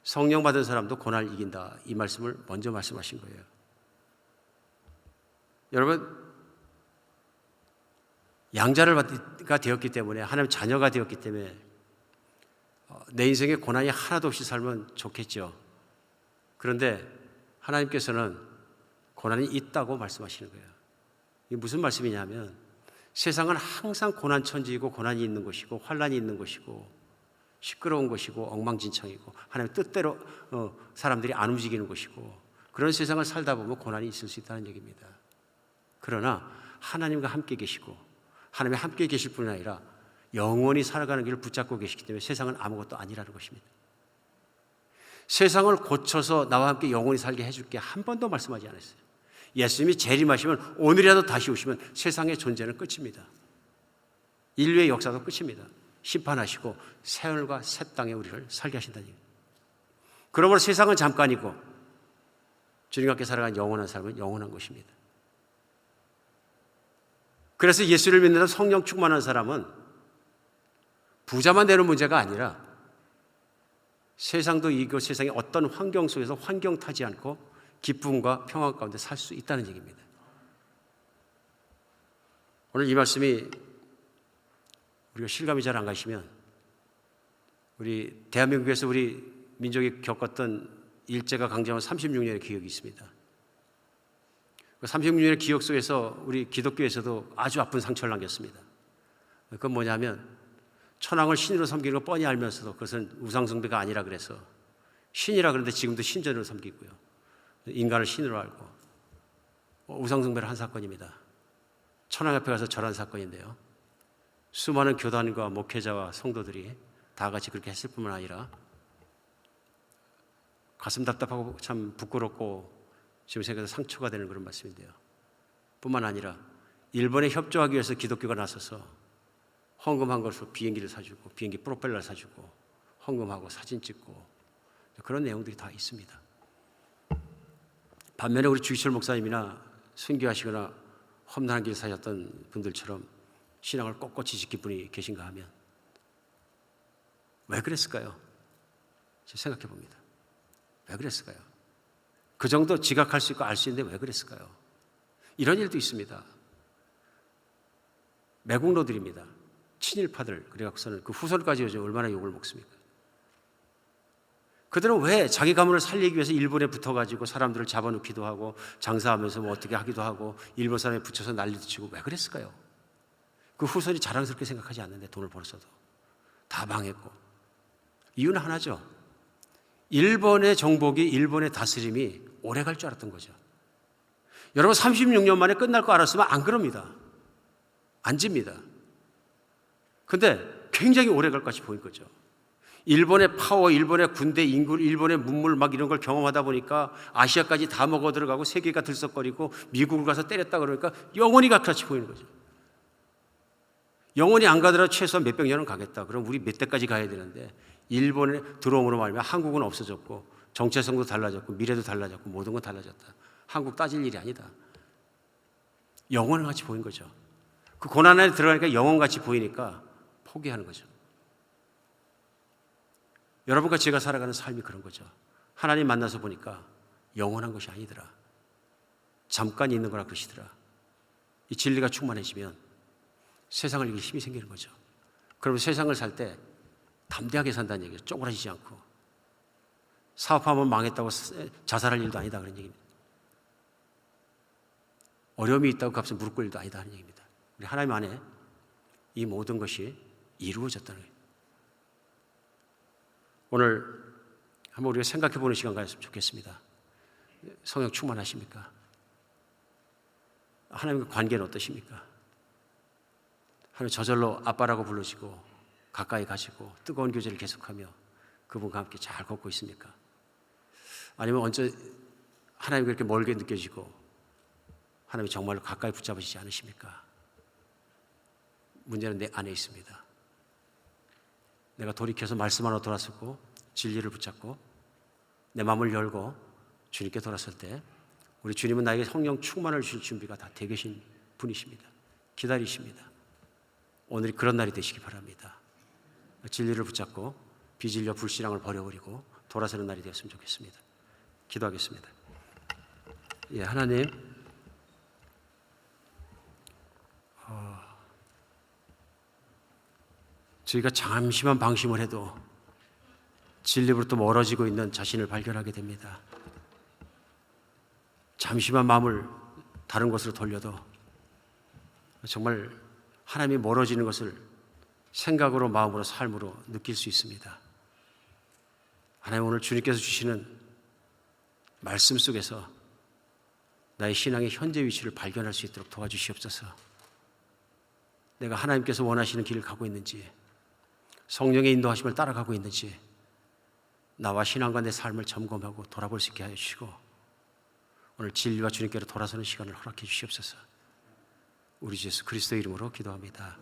성령 받은 사람도 고난을 이긴다. 이 말씀을 먼저 말씀하신 거예요. 여러분, 양자가 되었기 때문에, 하나님 자녀가 되었기 때문에 내 인생에 고난이 하나도 없이 살면 좋겠죠. 그런데 하나님께서는 고난이 있다고 말씀하시는 거예요. 이게 무슨 말씀이냐면, 세상은 항상 고난천지이고 고난이 있는 것이고 환난이 있는 것이고 시끄러운 것이고 엉망진창이고 하나님의 뜻대로 사람들이 안 움직이는 것이고, 그런 세상을 살다 보면 고난이 있을 수 있다는 얘기입니다. 그러나 하나님과 함께 계시고 하나님이 함께 계실 뿐 아니라 영원히 살아가는 길을 붙잡고 계시기 때문에 세상은 아무것도 아니라는 것입니다. 세상을 고쳐서 나와 함께 영원히 살게 해줄게 한 번도 말씀하지 않았어요. 예수님이 재림하시면, 오늘이라도 다시 오시면 세상의 존재는 끝입니다. 인류의 역사도 끝입니다. 심판하시고 새하늘과 새 땅에 우리를 살게 하신다는 얘기입니다. 그러므로 세상은 잠깐이고 주님과 함께 살아가는 영원한 삶은 영원한 것입니다. 그래서 예수를 믿는 성령 충만한 사람은 부자만 되는 문제가 아니라 세상도 이고 세상의 어떤 환경 속에서 환경 타지 않고 기쁨과 평화 가운데 살 수 있다는 얘기입니다. 오늘 이 말씀이 우리가 실감이 잘 안 가시면, 우리 대한민국에서 우리 민족이 겪었던 일제가 강점한 36년의 기억이 있습니다. 36년의 기억 속에서 우리 기독교에서도 아주 아픈 상처를 남겼습니다. 그건 뭐냐면, 천황을 신으로 섬기는 거 뻔히 알면서도 그것은 우상숭배가 아니라 그래서 신이라 그러는데 지금도 신전으로 섬기고요, 인간을 신으로 알고 우상숭배를 한 사건입니다. 천황 앞에 가서 절한 사건인데요, 수많은 교단과 목회자와 성도들이 다 같이 그렇게 했을 뿐만 아니라 가슴 답답하고 참 부끄럽고 지금 생각해서 상처가 되는 그런 말씀인데요, 뿐만 아니라 일본에 협조하기 위해서 기독교가 나서서 헌금한 것으로 비행기를 사주고 비행기 프로펠러를 사주고 헌금하고 사진 찍고 그런 내용들이 다 있습니다. 반면에 우리 주기철 목사님이나 순교하시거나 험난한 길 사셨던 분들처럼 신앙을 꼿꼿이 지킬 분이 계신가 하면 왜 그랬을까요? 생각해 봅니다. 왜 그랬을까요? 그 정도 지각할 수 있고 알 수 있는데 왜 그랬을까요? 이런 일도 있습니다. 매국노들입니다. 친일파들, 그래갖고서는 그 후손까지 요즘 얼마나 욕을 먹습니까? 그들은 왜 자기 가문을 살리기 위해서 일본에 붙어가지고 사람들을 잡아놓기도 하고 장사하면서 뭐 어떻게 하기도 하고 일본 사람에 붙여서 난리도 치고 왜 그랬을까요? 그 후손이 자랑스럽게 생각하지 않는데 돈을 벌었어도 다 망했고. 이유는 하나죠. 일본의 정복이, 일본의 다스림이 오래 갈 줄 알았던 거죠. 여러분, 36년 만에 끝날 거 알았으면 안 그럽니다. 안 집니다. 근데 굉장히 오래 갈 것 같이 보인 거죠. 일본의 파워, 일본의 군대 인구, 일본의 문물 막 이런 걸 경험하다 보니까 아시아까지 다 먹어 들어가고 세계가 들썩거리고 미국을 가서 때렸다 그러니까 영원히 갈 것 같이 보이는 거죠. 영원히 안 가더라도 최소한 몇백 년은 가겠다. 그럼 우리 몇 대까지 가야 되는데 일본에 들어옴으로 말하면 한국은 없어졌고 정체성도 달라졌고 미래도 달라졌고 모든 건 달라졌다. 한국 따질 일이 아니다. 영원같이 보인 거죠. 그 고난 안에 들어가니까 영원같이 보이니까 포기하는 거죠. 여러분과 제가 살아가는 삶이 그런 거죠. 하나님 만나서 보니까 영원한 것이 아니더라. 잠깐 있는 거라 그러시더라. 이 진리가 충만해지면 세상을 이길 힘이 생기는 거죠. 그러면 세상을 살 때 담대하게 산다는 얘기예요. 쪼그라지지 않고. 사업하면 망했다고 자살할 일도 아니다 그런 얘기입니다. 어려움이 있다고 값을 무릎 꿇을 일도 아니다 하는 얘기입니다. 우리 하나님 안에 이 모든 것이 이루어졌다는 거예요. 오늘 한번 우리가 생각해 보는 시간 가졌으면 좋겠습니다. 성령 충만하십니까? 하나님과 관계는 어떠십니까? 하나님 저절로 아빠라고 불러지고 가까이 가시고 뜨거운 교제를 계속하며 그분과 함께 잘 걷고 있습니까? 아니면 언제 하나님과 이렇게 멀게 느껴지고 하나님이 정말로 가까이 붙잡으시지 않으십니까? 문제는 내 안에 있습니다. 내가 돌이켜서 말씀 하나 돌아서고 진리를 붙잡고 내 마음을 열고 주님께 돌아설 때 우리 주님은 나에게 성령 충만을 주실 준비가 다 되어 계신 분이십니다. 기다리십니다. 오늘이 그런 날이 되시기 바랍니다. 진리를 붙잡고 비진리와 불신앙을 버려버리고 돌아서는 날이 되었으면 좋겠습니다. 기도하겠습니다. 예, 하나님, 저희가 잠시만 방심을 해도 진리로부터 멀어지고 있는 자신을 발견하게 됩니다. 잠시만 마음을 다른 곳으로 돌려도 정말 하나님이 멀어지는 것을 생각으로, 마음으로, 삶으로 느낄 수 있습니다. 하나님, 오늘 주님께서 주시는 말씀 속에서 나의 신앙의 현재 위치를 발견할 수 있도록 도와주시옵소서. 내가 하나님께서 원하시는 길을 가고 있는지, 성령의 인도하심을 따라가고 있는지, 나와 신앙과 내 삶을 점검하고 돌아볼 수 있게 하여 주시고, 오늘 진리와 주님께로 돌아서는 시간을 허락해 주시옵소서. 우리 주 예수 그리스도의 이름으로 기도합니다.